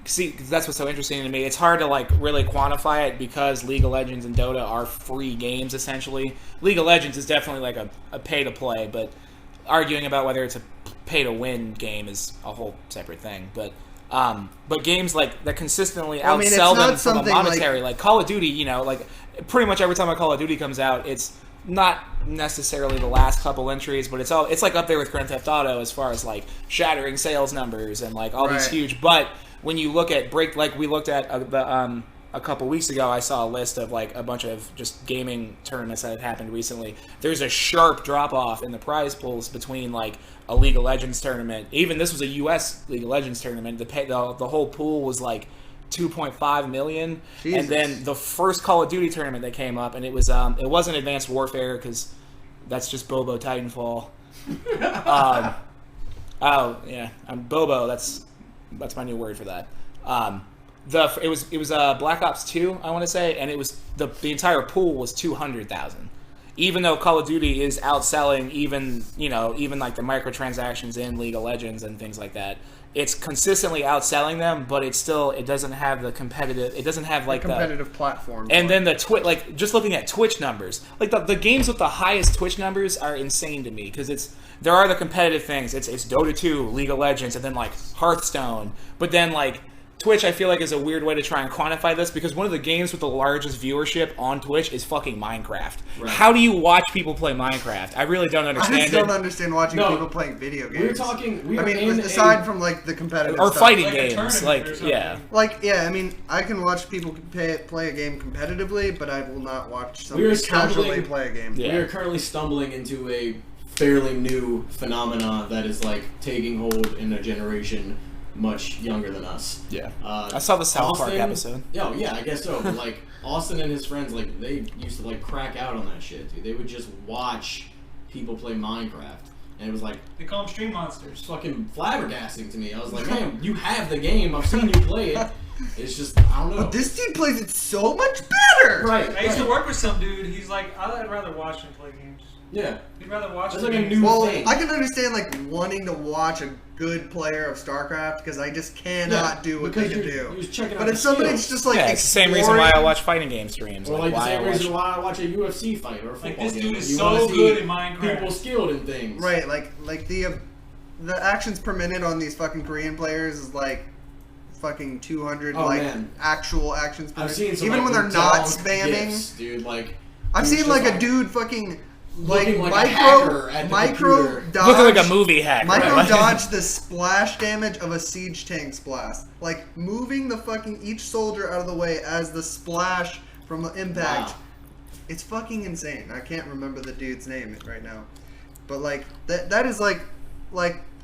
See, 'cause that's what's so interesting to me. It's hard to like really quantify it because League of Legends and Dota are free games essentially. League of Legends is definitely like a pay to play, but arguing about whether it's a pay to win game is a whole separate thing. But games like that consistently outsell them from a monetary, like Call of Duty. Like pretty much every time a Call of Duty comes out, it's not necessarily the last couple entries, but it's like up there with Grand Theft Auto as far as like shattering sales numbers and like all these huge. But when you look at like we looked at a couple weeks ago, I saw a list of like a bunch of just gaming tournaments that had happened recently. There's a sharp drop off in the prize pools between like a League of Legends tournament. Even this was a U.S. League of Legends tournament. The whole pool was like 2.5 million. Jesus. And then the first Call of Duty tournament that came up, and it wasn't Advanced Warfare because that's just Bobo Titanfall. Bobo. That's my new word for that. It was Black Ops 2, I want to say, and it was the entire pool was 200,000. Even though Call of Duty is outselling even like the microtransactions in League of Legends and things like that, it's consistently outselling them, but it doesn't have the competitive. It doesn't have like the competitive platform. And then like just looking at Twitch numbers, like the games with the highest Twitch numbers are insane to me because there are the competitive things. It's Dota 2, League of Legends, and then like Hearthstone. But then like Twitch, I feel like is a weird way to try and quantify this because one of the games with the largest viewership on Twitch is fucking Minecraft. Right. How do you watch people play Minecraft? I really don't understand it. I just don't understand watching people playing video games. Aside from like the competitive or stuff. fighting like games, I mean, I can watch people play a game competitively, but I will not watch somebody casually play a game. Yeah. We are currently stumbling into a fairly new phenomena that is like taking hold in a generation much younger than us. Yeah. I saw the South Park episode. Oh, yeah, I guess so. But, like, Austin and his friends, like, they used to, like, crack out on that shit, dude. They would just watch people play Minecraft. And it was like... They call them stream monsters. Fucking flabbergasting to me. I was like, man, you have the game. I've seen you play it. It's just, I don't know. But this dude plays it so much better! Right. I used to work with some dude. He's like, I'd rather watch him play games. Yeah. You'd rather watch That's like a new thing. I can understand, like, wanting to watch a good player of StarCraft because I just cannot do what they can do. But if somebody's just like, it's the same reason why I watch fighting game streams. Or like the same reason why I watch a UFC fight or a football game. Like this dude is you so good in Minecraft. People skilled in things. Right, like the actions per minute on these fucking Korean players is like fucking 200 actual actions per minute. Seen some, even when they're not spamming. GIFs, dude, like I've seen like a dude fucking like micro dodge, looking like a movie hacker. Micro dodge the splash damage of a siege tank's blast. Like moving the fucking each soldier out of the way as the splash from the impact. Wow. It's fucking insane. I can't remember the dude's name right now. But like that is like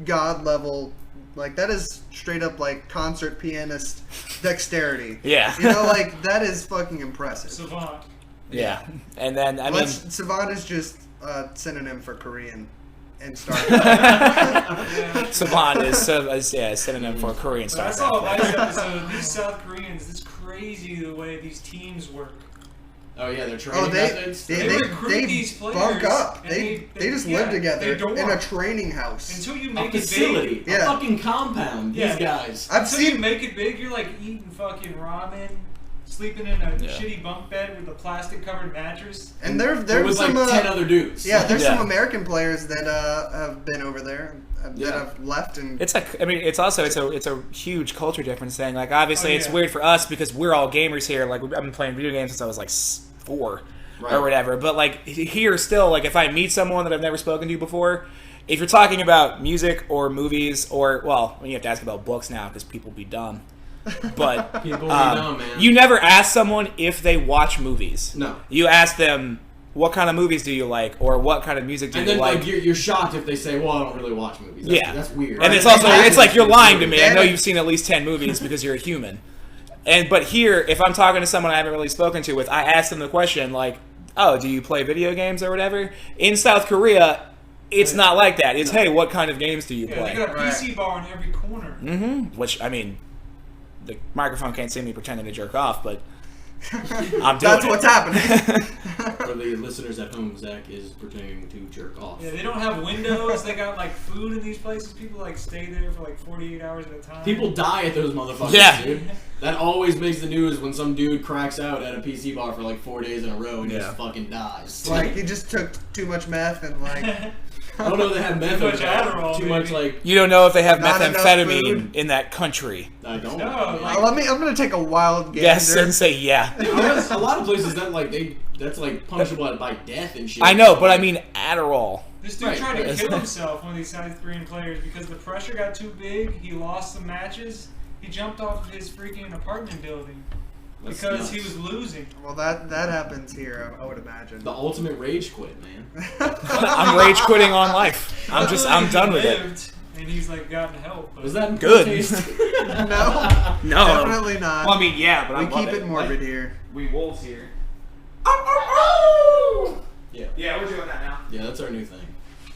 god level. Like that is straight up like concert pianist dexterity. Yeah. Like that is fucking impressive. Savant. Yeah. And then Savant is just a synonym for Korean and Star. Savant is a synonym for Korean Star. I saw a Vice episode. These South Koreans, it's crazy the way these teams work. Oh yeah, they're training methods. They recruit these players. Bunk up. They just live together in a training house. Until you make a facility, it big. A fucking compound. These guys. Until you make it big, you're like eating fucking ramen. Sleeping in a shitty bunk bed with a plastic-covered mattress. And there was some like 10 other dudes. Yeah, there's some American players that have been over there that have left. And it's like, I mean, it's a huge culture difference thing. Like, obviously, it's weird for us because we're all gamers here. Like, I've been playing video games since I was like 4 or whatever. But like here, still, like if I meet someone that I've never spoken to before. If you're talking about music or movies or, well, you have to ask about books now because people be dumb. But people be dumb, man. You never ask someone if they watch movies. No. You ask them, what kind of movies do you like? Or what kind of music do you like? And then you're shocked if they say, well, I don't really watch movies. That's weird. And it's also, it's like, you're lying to me. I know you've seen at least 10 movies because you're a human. But here, if I'm talking to someone I haven't really spoken to with, I ask them the question like, "Oh, do you play video games or whatever?" In South Korea, it's not like that. It's, "Hey, what kind of games do you Yeah, play?" they got a PC bar in every corner. Mm-hmm. Which, I mean, the microphone can't see me pretending to jerk off, but I'm doing That's it. what's happening. For the listeners at home, Zach is pretending to jerk off. Yeah, they don't have windows. They got like food in these places. People like stay there for like 48 hours at a time. People die at those motherfuckers, Yeah. dude. That always makes the news when some dude cracks out at a PC bar for like 4 days in a row and just fucking dies. Like he just took too much meth and like I don't know if they have meth. Too much Adderall, Too maybe. much like You don't know if they have Not enough methamphetamine food. in that country. I don't. No, know. like- I'm gonna take a wild gander. Yes, and say yeah. A lot of places that that's like punishable by death and shit. I know, but I mean Adderall. This dude Right, tried to right. kill himself, one of these South Korean players, because the pressure got too big. He lost some matches. He jumped off of his freaking apartment building That's because nuts. he was losing. Well, that happens here, I would imagine. The ultimate rage quit, man. I'm rage quitting on life. I'm done with it. it. And he's like gotten help. But Was that in Good. taste? No, No. definitely not. Well, I mean, yeah, but we I keep it morbid here. We wolves here. Yeah. Yeah, we're doing that now. Yeah, that's our new thing.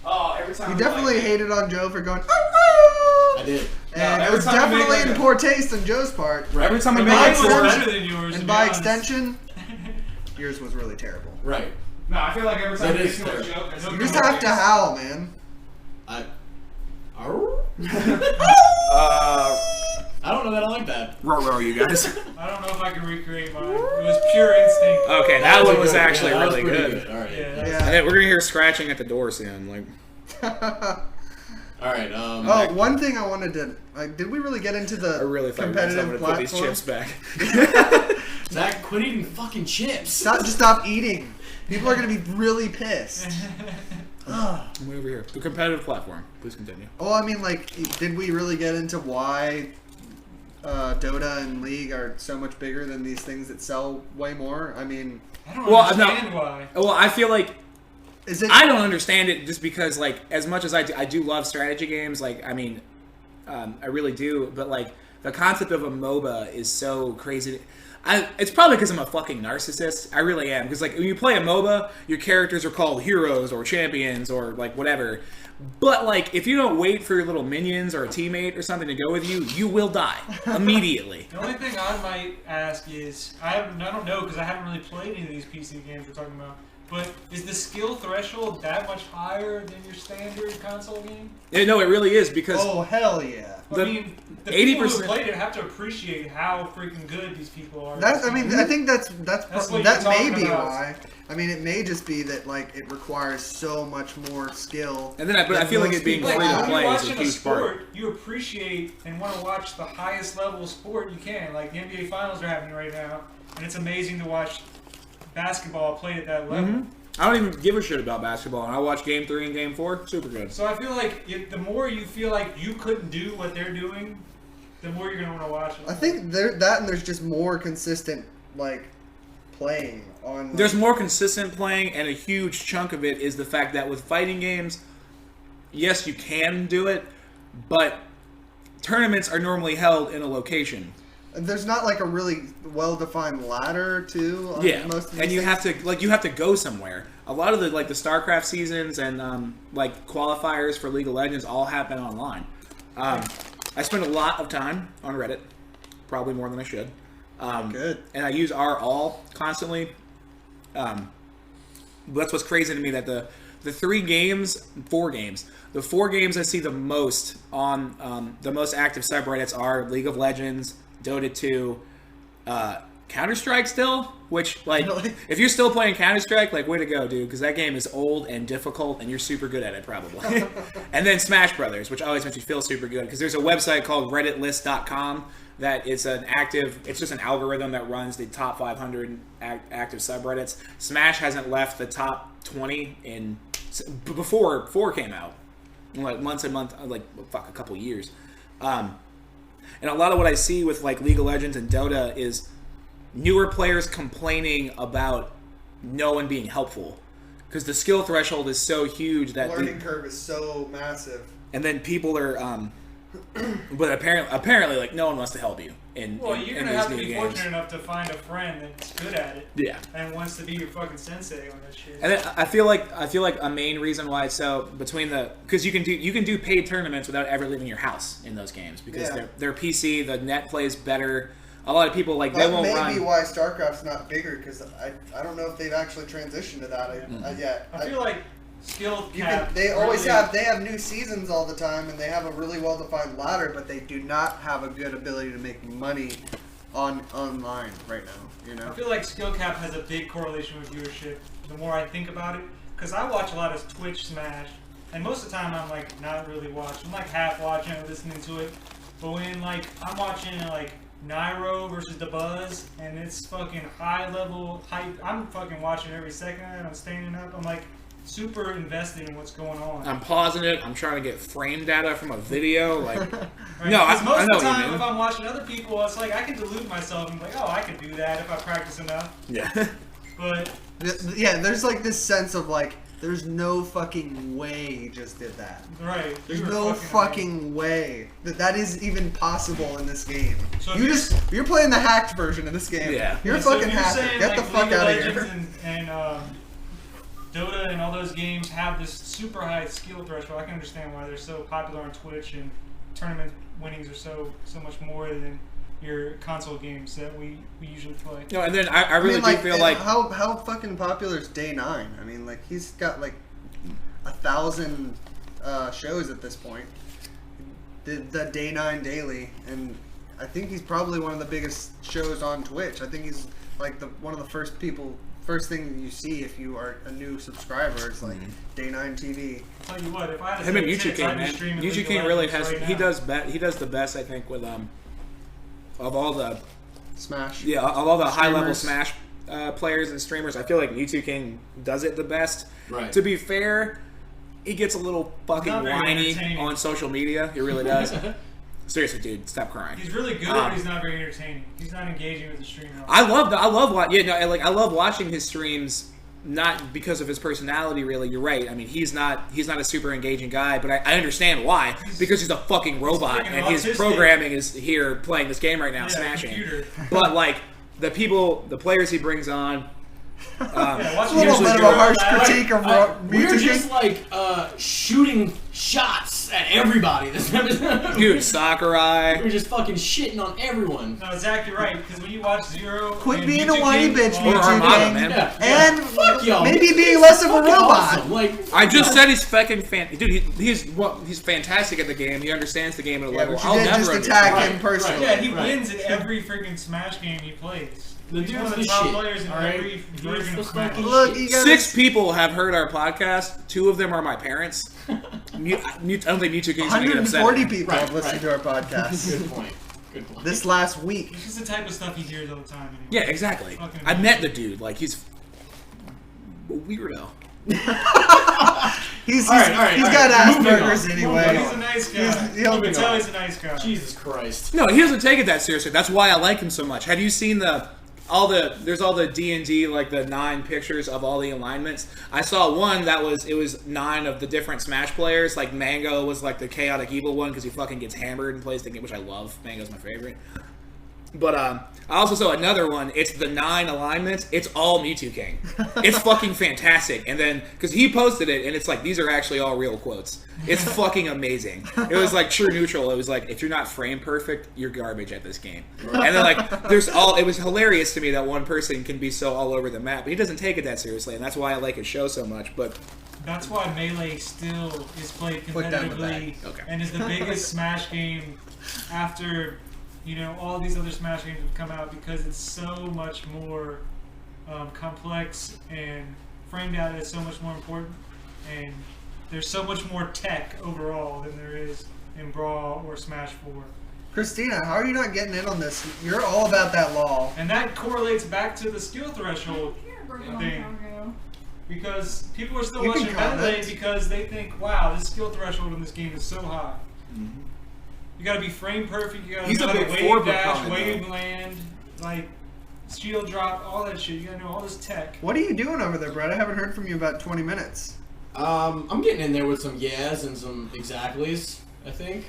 Oh, every time. You definitely hated on Joe for going. I did. And it every was time we make, definitely like, in a- poor taste on Joe's part. Every time we And make by a mine was chord. better than yours. to And be by honest. extension, yours was really terrible. Right. No, I feel like every time That we is make a fair. joke, You just have to howl, man. I I don't know that I like that. row, you guys. I don't know if I can recreate mine. It was pure instinct. Okay, that one was good. actually Yeah, that was really pretty good. All right. Yeah. And Yeah. then we're gonna hear scratching at the door soon. Like, All right. Oh, one thing I wanted to did we really get into the I really thought you were gonna competitive put these platform? chips back. Zach, quit eating fucking chips. Stop eating. People are gonna be really pissed. Ugh. I'm over here. The competitive platform. Please continue. Well, I mean, like, did we really get into why Dota and League are so much bigger than these things that sell way more? I mean, I don't Well, understand why. Well, I feel like is it? I don't understand it just because, like, as much as I do love strategy games, like, I mean, I really do, but, like, the concept of a MOBA is so crazy. It's probably because I'm a fucking narcissist. I really am. Because, like, when you play a MOBA, your characters are called heroes or champions or, like, whatever. But, like, if you don't wait for your little minions or a teammate or something to go with you, you will die immediately. The only thing I might ask is, I don't know because I haven't really played any of these PC games we're talking about, but is the skill threshold that much higher than your standard console game? Yeah, no, it really is because Oh hell yeah! The I mean, the people who 80% played it have to appreciate how freaking good these people are. That I mean, I think that's what that you're may talking be about. why. I mean, it may just be that like it requires so much more skill. And then but I that feel like most it being people free to have. when play you're is a watching a huge part. sport, you appreciate and want to watch the highest level of sport you can. Like the NBA Finals are happening right now, and it's amazing to watch basketball played at that level. Mm-hmm. I don't even give a shit about basketball, and I watch Game 3 and Game 4. Super good. So I feel like the more you feel like you couldn't do what they're doing, the more you're gonna want to watch it. I think that and there's just more consistent like playing on. There's more consistent playing, and a huge chunk of it is the fact that with fighting games, yes, you can do it, but tournaments are normally held in a location. There's not like a really well-defined ladder too. On Yeah, most of these and you things. have to go somewhere. A lot of the the StarCraft seasons and like qualifiers for League of Legends all happen online. I spend a lot of time on Reddit, probably more than I should. Good. And I use r/all constantly. That's what's crazy to me that the four games I see the most on the most active subreddits are League of Legends, Dota 2, Counter-Strike still, which, like, Really? if you're still playing Counter-Strike, like, way to go, dude, because that game is old and difficult, and you're super good at it, probably. And then Smash Brothers, which always makes me feel super good, because there's a website called redditlist.com that it's just an algorithm that runs the top 500 active subreddits. Smash hasn't left the top 20 before 4 came out. Like, a couple years. And a lot of what I see with like League of Legends and Dota is newer players complaining about no one being helpful because the skill threshold is so huge that learning curve is so massive. and then people are But apparently, like no one wants to help you. You're gonna have to be fortunate enough to find a friend that's good at it. Yeah. And wants to be your fucking sensei on that shit. And then I feel like a main reason why because you can do paid tournaments without ever leaving your house in those games because they're PC, the net plays better. A lot of people they won't run. That may be why StarCraft's not bigger because I don't know if they've actually transitioned to that yet. I feel like skill cap. They always have. They have new seasons all the time, and they have a really well-defined ladder, but they do not have a good ability to make money online right now. I feel like skill cap has a big correlation with viewership. The more I think about it, because I watch a lot of Twitch Smash, and most of the time I'm not really watching. I'm half watching or listening to it. But when I'm watching Nairo versus the Buzz, and it's fucking high level hype. I'm fucking watching every second, and I'm standing up. I'm super invested in what's going on. I'm pausing it. I'm trying to get frame data from a video. Right? No, I most know of the what you time, mean. if I'm watching other people, it's I can delude myself and I can do that if I practice enough. Yeah. But there's this sense of there's no fucking way he just did that. Right. There's no fucking way that is even possible in this game. So you're playing the hacked version of this game. Yeah. You're a fucking hacker. Get the fuck out of here. And Dota and all those games have this super high skill threshold. I can understand why they're so popular on Twitch, and tournament winnings are so much more than your console games that we usually play. No, and then I really do feel how fucking popular is Day 9? I mean, he's got 1,000 shows at this point. The Day 9 Daily, and I think he's probably one of the biggest shows on Twitch. I think he's one of the first thing you see if you are a new subscriber. It's Day 9 TV. I'll tell you what, if I had to him and say King, man. King really has. He does the best, I think, with of all the Smash. Yeah, of all the high level Streamers. Smash players and streamers, I feel like Mewtwo King does it the best. Right. To be fair, he gets a little fucking whiny on social media. He really does. Seriously, dude, stop crying. He's really good, but he's not very entertaining. He's not engaging with the stream. I love watching his streams. Not because of his personality, really. You're right. I mean, he's not a super engaging guy, but I understand why. Because he's a fucking robot, and his programming is here playing this game right now, smashing. Computer. But the players he brings on. It's a little bit of a harsh critique of we're just shooting shots at everybody this episode. Dude, Sakurai. We're just fucking shitting on everyone. No, Zach, you're right. Because when you watch Zero, quit and being a Mewtwo whiny King, bitch, Or Mewtwo Armada, King, man. and Fuck y'all. maybe being less of a Fucking robot. awesome. I just said he's fucking dude. He's fantastic at the game. He understands the game at a level but I'll you did never just understand. attack him personally. Yeah, he wins in every freaking Smash game he plays. The He's dude's one of the the top shit, players in alright? every version of the Smash. fucking Look, you gotta 6 people have heard our podcast. 2 of them are my parents. I don't think Mewtwo King's gonna get upset. 140 people have Right, listened to our podcast Good point. Good point. this last week. This is the type of stuff he hears all the time. Anyway. Yeah, exactly. Fucking I met the dude. He's a weirdo. He's All right, got moving Asperger's on. anyway. He's a nice guy. You moving can tell on. he's a nice guy. Jesus Christ. No, he doesn't take it that seriously. That's why I like him so much. Have you seen there's all the D&D, the 9 pictures of all the alignments. I saw one it was 9 of the different Smash players. Mango was the chaotic evil one because he fucking gets hammered and plays the game, which I love. Mango's my favorite. But I also saw another one. It's the 9 alignments. It's all Mewtwo King. It's fucking fantastic. And then, because he posted it, and it's these are actually all real quotes. It's fucking amazing. It was true neutral. It was if you're not frame perfect, you're garbage at this game. And then it was hilarious to me that one person can be so all over the map. But he doesn't take it that seriously, and that's why I like his show so much. But that's why Melee still is played Put down the competitively and is the biggest Smash game after all these other Smash games have come out, because it's so much more complex, and frame data is so much more important, and there's so much more tech overall than there is in Brawl or Smash 4. Christina, how are you not getting in on this? You're all about that law. And that correlates back to the skill threshold thing. Because people are still You can watching comment. Melee because they think, wow, this skill threshold in this game is so high. Mm-hmm. You gotta be frame perfect, you gotta He's know a how to big wave forward dash, proponent, wave though. land, shield drop, all that shit. You gotta know all this tech. What are you doing over there, Brett? I haven't heard from you about 20 minutes. I'm getting in there with some yeahs and some exactlies. I think.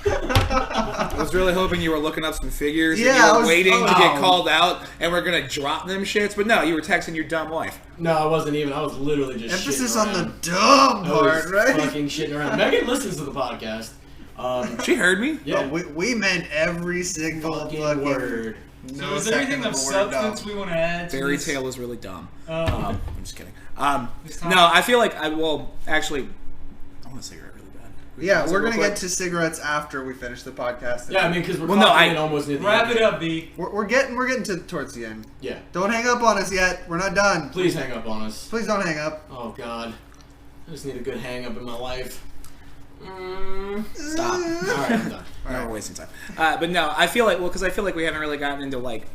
I was really hoping you were looking up some figures. Yeah, and you I were was- waiting to get oh. called out, and we're gonna drop them shits. But no, you were texting your dumb wife. No, I wasn't even. I was literally just Emphasis shitting on the around. dumb I part, was right? fucking shitting around. Megan listens to the podcast. She heard me. Yeah. Oh, we meant every single fucking word. So is there anything of substance we want to add to Fairy this? Tale is really dumb. Oh. I'm just kidding. This time- No, I feel like actually, I want a cigarette really bad. Yeah, Want we're some gonna real get to cigarettes after we finish the podcast. Yeah, I mean, because we're Well, no, clocking I- in almost near the Wrap end. it up, B. we're getting to towards the end. Yeah. Don't hang up on us yet. We're not done. Please hang up on us. Please don't hang up. Oh God, I just need a good hang up in my life. Stop. All right, I'm done. No, we're wasting time. But no, I feel like because I feel like we haven't really gotten into like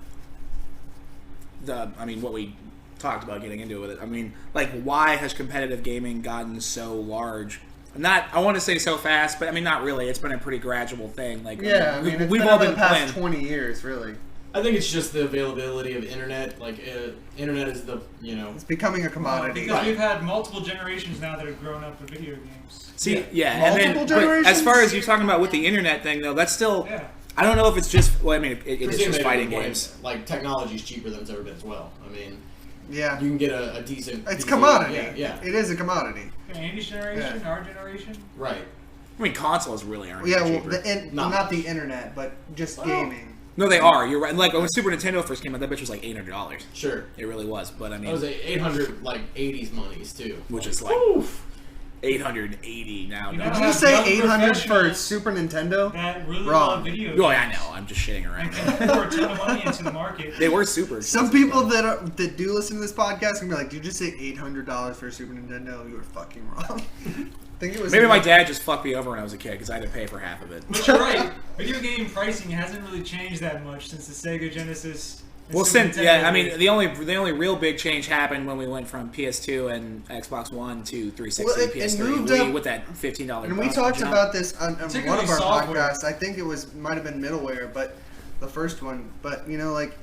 what we talked about getting into with it. I mean, like, why has competitive gaming gotten so large? I want to say so fast, but I mean, not really. It's been a pretty gradual thing. Like, Yeah, I mean, it's we've been all over been the past playing. 20 years, really. I think it's just the availability of internet. Like, internet is the It's becoming a commodity. Because we've had multiple generations now that have grown up with video games. See, yeah, Multiple and then but generations? as far as you're talking about with the internet thing, though, that's still. Yeah. I don't know if it's just. Well, I mean, it is Presumably just fighting when, games. Like, technology is cheaper than it's ever been as well. I mean, Yeah. you can get a decent. It's PC. commodity. Yeah. It is a commodity. Andy's generation, our generation. Right. I mean, consoles really aren't Yeah, well, cheaper. not the internet, but just gaming. No, they are. You're right. Like when Super Nintendo first came out, that bitch was like $800. Sure. It really was. But I mean, That was 800 like 80s monies too. which is like Oof. 880 now. You No. know, Did you have say young 800 for professionals Super Nintendo? That really Wrong. love video games. Oh, yeah, I know. I'm just shitting And around. can pour a ton of money into the market. They were super. Some expensive, people though. that do listen to this podcast can be like, "Did you just say $800 for a Super Nintendo? You were fucking wrong." I think it was Maybe my dad just fucked me over when I was a kid because I had to pay for half of it. But you're right. Video game pricing hasn't really changed that much since the Sega Genesis. and Well, Super since Nintendo I mean, days. the only real big change happened when we went from PS2 and Xbox One to 360 Well, it PS3 moved Wii up- with that $15. And we cost talked jump. about this on one Particularly of our software. podcasts. I think it might have been middleware, but the first one. But like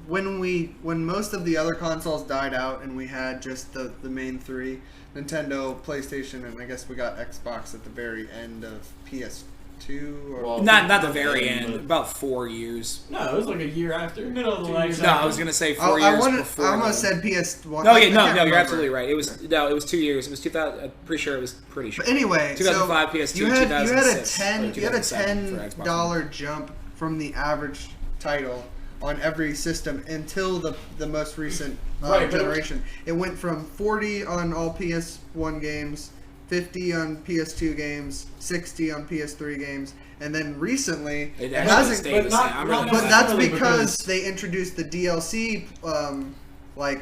when most of the other consoles died out and we had just the main three, Nintendo, PlayStation, and I guess we got Xbox at the very end of PS2 or Well, Not the very but- end. About 4 years. No, it was like a year after. Middle of the 2 life years cycle. No, I was gonna say I 4 years wanted. before. I almost the- said PS1. No, I yeah, can't no, you're remember. absolutely right. It was 2 years. It was 2000. I'm pretty sure it was pretty sure. But anyway, 2005 so PS2, you had a 2006, or 10 2007 for Xbox $10 jump from the average title on every system until the most recent Right, but- generation. It went from 40 on all PS1 games, 50 on PS2 games, 60 on PS3 games, and then recently It it actually hasn't. stayed the but not- same. I'm not really But glad. that's Really, because because- they introduced the DLC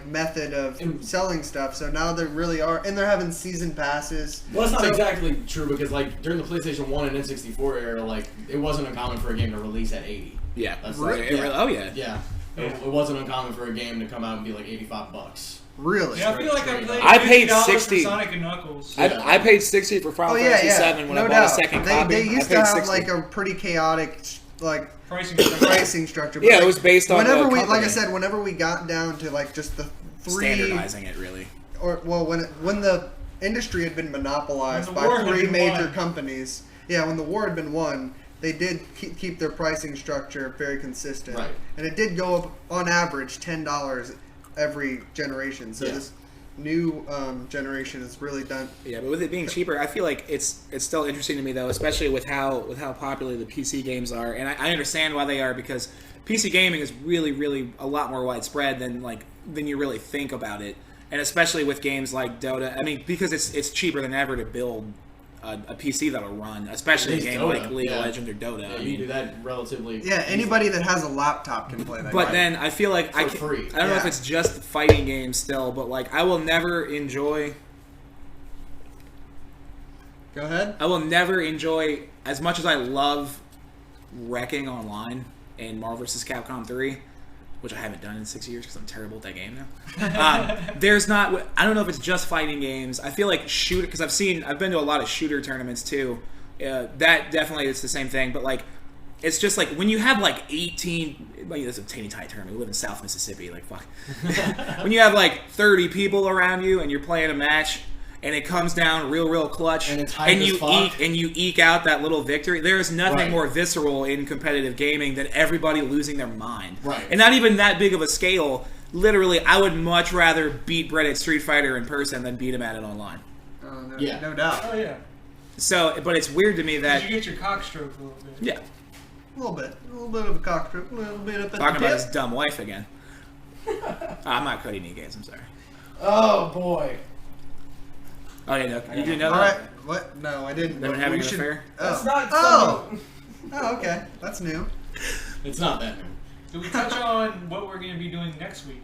method of And- selling stuff. So now they really are, and they're having season passes. Well, that's not So- exactly true because like during the PlayStation 1 and N64 era, like it wasn't uncommon for a game to release at 80. Yeah. That's Really? like, It really- oh yeah. Yeah. It wasn't uncommon for a game to come out and be like $85. Really? Yeah, I feel like I played I paid $50 $60. for Sonic and Knuckles. Yeah. I paid $60 for Final Oh yeah, Fantasy yeah. VII when no I bought doubt. a second they, copy. They used I to paid have $60. like a pretty chaotic Pricing. pricing structure. But Yeah, it like, was based on whenever the we, like I company. said, whenever we got down to like just the three, standardizing it really. or well, when the industry had been monopolized When the by war had three been major won. companies. Yeah, when the war had been won, they did keep their pricing structure very consistent, Right. and it did go up on average $10 every generation. So Yeah. this new generation has really done. Yeah, but with it being cheaper, I feel like it's still interesting to me though, especially with how popular the PC games are, and I understand why they are because PC gaming is really a lot more widespread than you really think about it, and especially with games like Dota. I mean, because it's cheaper than ever to build a PC that'll run, especially a At least game Dota, like League yeah. of Legends or Dota. Yeah, I you mean, can do that relatively. Yeah, anybody that has a laptop can play that. but game. then I feel like For free. I don't know if Yeah. it's just fighting games still, but like I will never enjoy Go ahead. I will never enjoy as much as I love wrecking online in Marvel vs. Capcom 3, which I haven't done in 6 years because I'm terrible at that game now. There's not. I don't know if it's just fighting games. I feel like shooter because I've been to a lot of shooter tournaments too. That definitely it's the same thing, but like it's just like when you have like 18. Like, that's a teeny tiny tournament. We live in South Mississippi. Like fuck. When you have like 30 people around you and you're playing a match. and it comes down real clutch, And it's hype as fuck. you eke out that little victory. There is nothing Right. more visceral in competitive gaming than everybody losing their mind. Right. And not even that big of a scale. Literally, I would much rather beat Brett at Street Fighter in person than beat him at it online. Oh, no, Yeah. no doubt. Oh yeah. So, but it's weird to me that You get your cock stroked a little bit. yeah, A little bit of a cock trip, a little bit of a talking about his tip. dumb wife again. I'm not cutting any games. I'm sorry. Oh boy. Oh yeah, no, you do know All that? right, what? No, I didn't. They've been We having an should- affair? Oh. That's not Oh. Oh, okay, that's new. It's not that new. Did we touch on what we're going to be doing next week?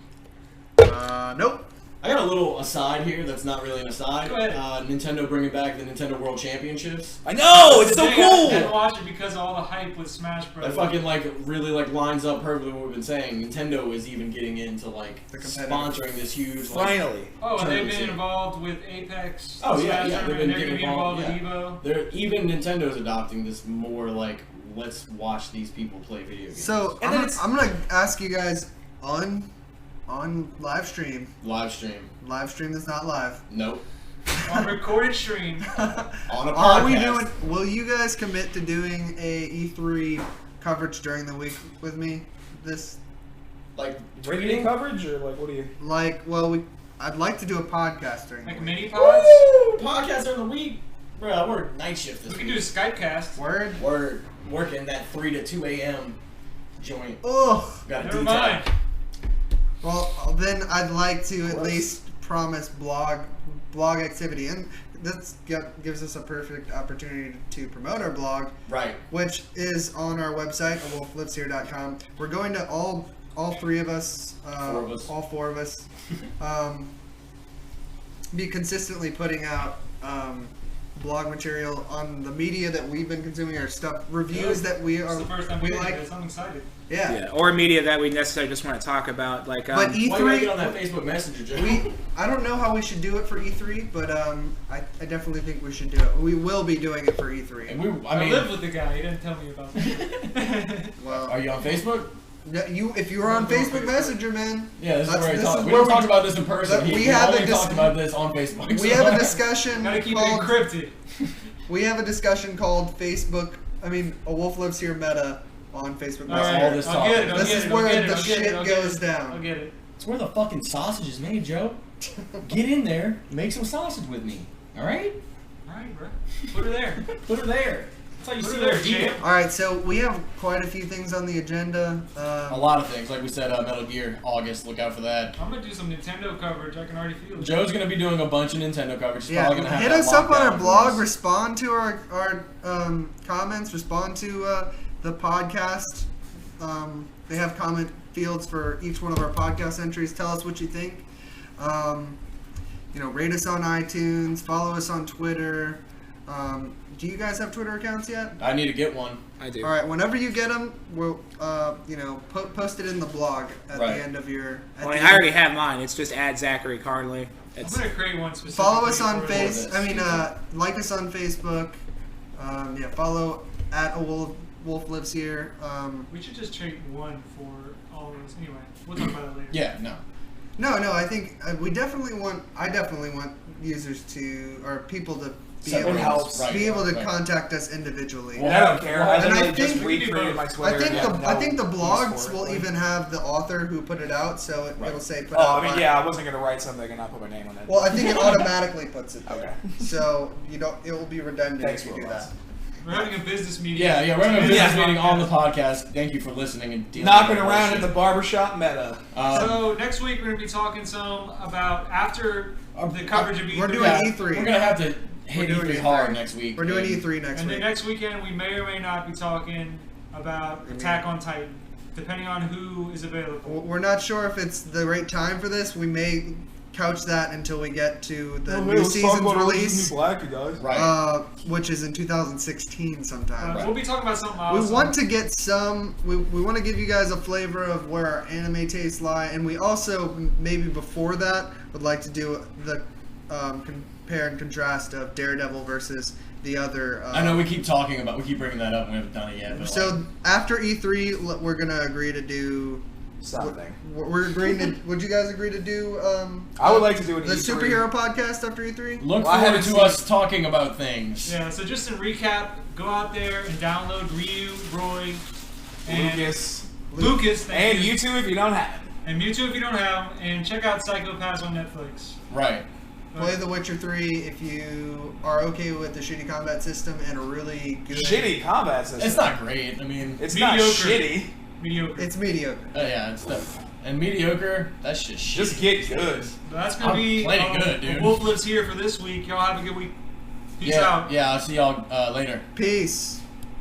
Nope. I got a little aside here that's not really an aside. Go ahead. Nintendo bringing back the Nintendo World Championships. I know, it's so Today I didn't cool. watch it because of all the hype with Smash Bros. That fucking really lines up perfectly with what we've been saying. Nintendo is even getting into The competitive. sponsoring this huge Finally. Oh, and they've tournament been scene. involved with Apex. Oh, Smash yeah, Tournament, they've been and they're getting going to be involved involved, with Evo. Even Nintendo's adopting this more let's watch these people play video games. So And then I'm gonna ask you guys on live stream. live stream. Live stream is not live. Nope. On recorded stream. On a podcast. Are we doing? Will you guys commit to doing a E3 coverage during the week with me? This like Radio tweeting? coverage or like what do you? I'd like to do a podcast during Like the week. mini pods. Woo! Podcast during the week, bro. We're night shift this We can week. do a Skype cast. Word. We're working that 3 to 2 a.m. joint. Ugh. Got a Never detail. mind. Well, then I'd like to at least promise blog activity, and this gives us a perfect opportunity to promote our blog, Right. which is on our website, awolfliveshere.com. We're going to all three of us, Four of us. all four of us, be consistently putting out blog material on the media that we've been consuming, our stuff, reviews that we It's are the first time we we like. this. I'm excited. Yeah. Yeah, or media that we necessarily just want to talk about, like. But Why you gotta E3, get on that Facebook Messenger, Joe? I don't know how we should do it for E3, but I definitely think we should do it. We will be doing it for And E3. I live with the guy. He didn't tell me about that. Well, Are you on Facebook? if you were on Facebook Messenger, man, Yeah, this is where we this talk. is We where don't talk about this in person. we We have only a talked about this on Facebook. we have a discussion Gotta keep it called encrypted. Facebook. I mean, A Wolf Lives Here meta on Facebook All Messenger. right, this I'll talk. get it. I'll This get is it, where I'll get it, the I'll get it, shit I'll get goes it. down. I'll get it. It's where the fucking sausage is made, Joe. Get in there, make some sausage with me. All right? All right, bro. Put her there. Put her there. That's how you Put see her there, her deal. champ. All right, so we have quite a few things on the agenda. A lot of things, like we said, Metal Gear, August. Look out for that. I'm gonna do some Nintendo coverage. I can already feel it. Joe's gonna be doing a bunch of Nintendo coverage. He's Yeah, probably gonna have hit that us up locked on our down for blog. us. Respond to our comments. Respond to the podcast. They have comment fields for each one of our podcast entries. Tell us what you think. Rate us on iTunes. Follow us on Twitter. Do you guys have Twitter accounts yet? I need to get one. I do. All right. Whenever you get them, we'll post it in the blog at Right. the end of your. Well, I already have mine. It's just @Zachary Carnley. I'm It's gonna create one specifically. Follow us on for Face. this. Like us on Facebook. Follow at Wolf Lives Here. We should just treat one for all of us. Anyway, we'll talk about it later. Yeah, no. No. I think I definitely want users or people to be Separate able, helps. Right, be able to right. contact us individually. Well, I don't care. I And I literally just think- recreated my Twitter. I think and the have the no blogs use for it. will Like- even have the author who put it out, so Right. it'll say put Oh, out. I mean, by- yeah, I wasn't gonna write something and not put my name on it. Well, I think it automatically puts it there. Okay. So you don't. It will be redundant Thanks if you for do the that. lesson. We're having a business meeting. Yeah, we're having a business Yeah. meeting on the podcast. Thank you for listening and dealing Knocking with around bullshit. in the barbershop meta. So next week we're gonna be talking some about after the coverage of E3. We're doing yeah, E3. We're gonna have to hit We're doing E3 E3. hard next week. We're doing and- E3 next And then week. next weekend we may or may not be talking about Attack on Titan, depending on who is available. We're not sure if it's the right time for this. We may couch that until we get to the new season's release, Black, guys. Right. which is in 2016 sometime. We'll be talking about something We awesome. want to get some. We want to give you guys a flavor of where our anime tastes lie, and we also maybe before that would like to do the compare and contrast of Daredevil versus the other. I know we keep bringing that up and we haven't done it yet. But So after E3, we're gonna agree to do something. We're agreeing to. Would you guys agree to do? I would like to do an the E3. superhero podcast after E3. Look Well, I forward haven't to seen us it. talking about things. Yeah, so just in recap, go out there and download Ryu, Roy, and Lucas, thank and you. YouTube if you don't have it. And Mewtwo if you don't have, and check out Psychopaths on Netflix. Right. Play The Witcher 3 if you are okay with the shitty combat system and a really good. Shitty combat system. It's not great. I mean, It's Mediocre. not shitty. Mediocre. It's mediocre. yeah, it's stuff. And mediocre, that's just shit. Just get good. But that's gonna I'm be plenty good, dude. Wolf Lives Here for this week. Y'all have a good week. Peace Yeah, out. yeah, I'll see y'all later. Peace.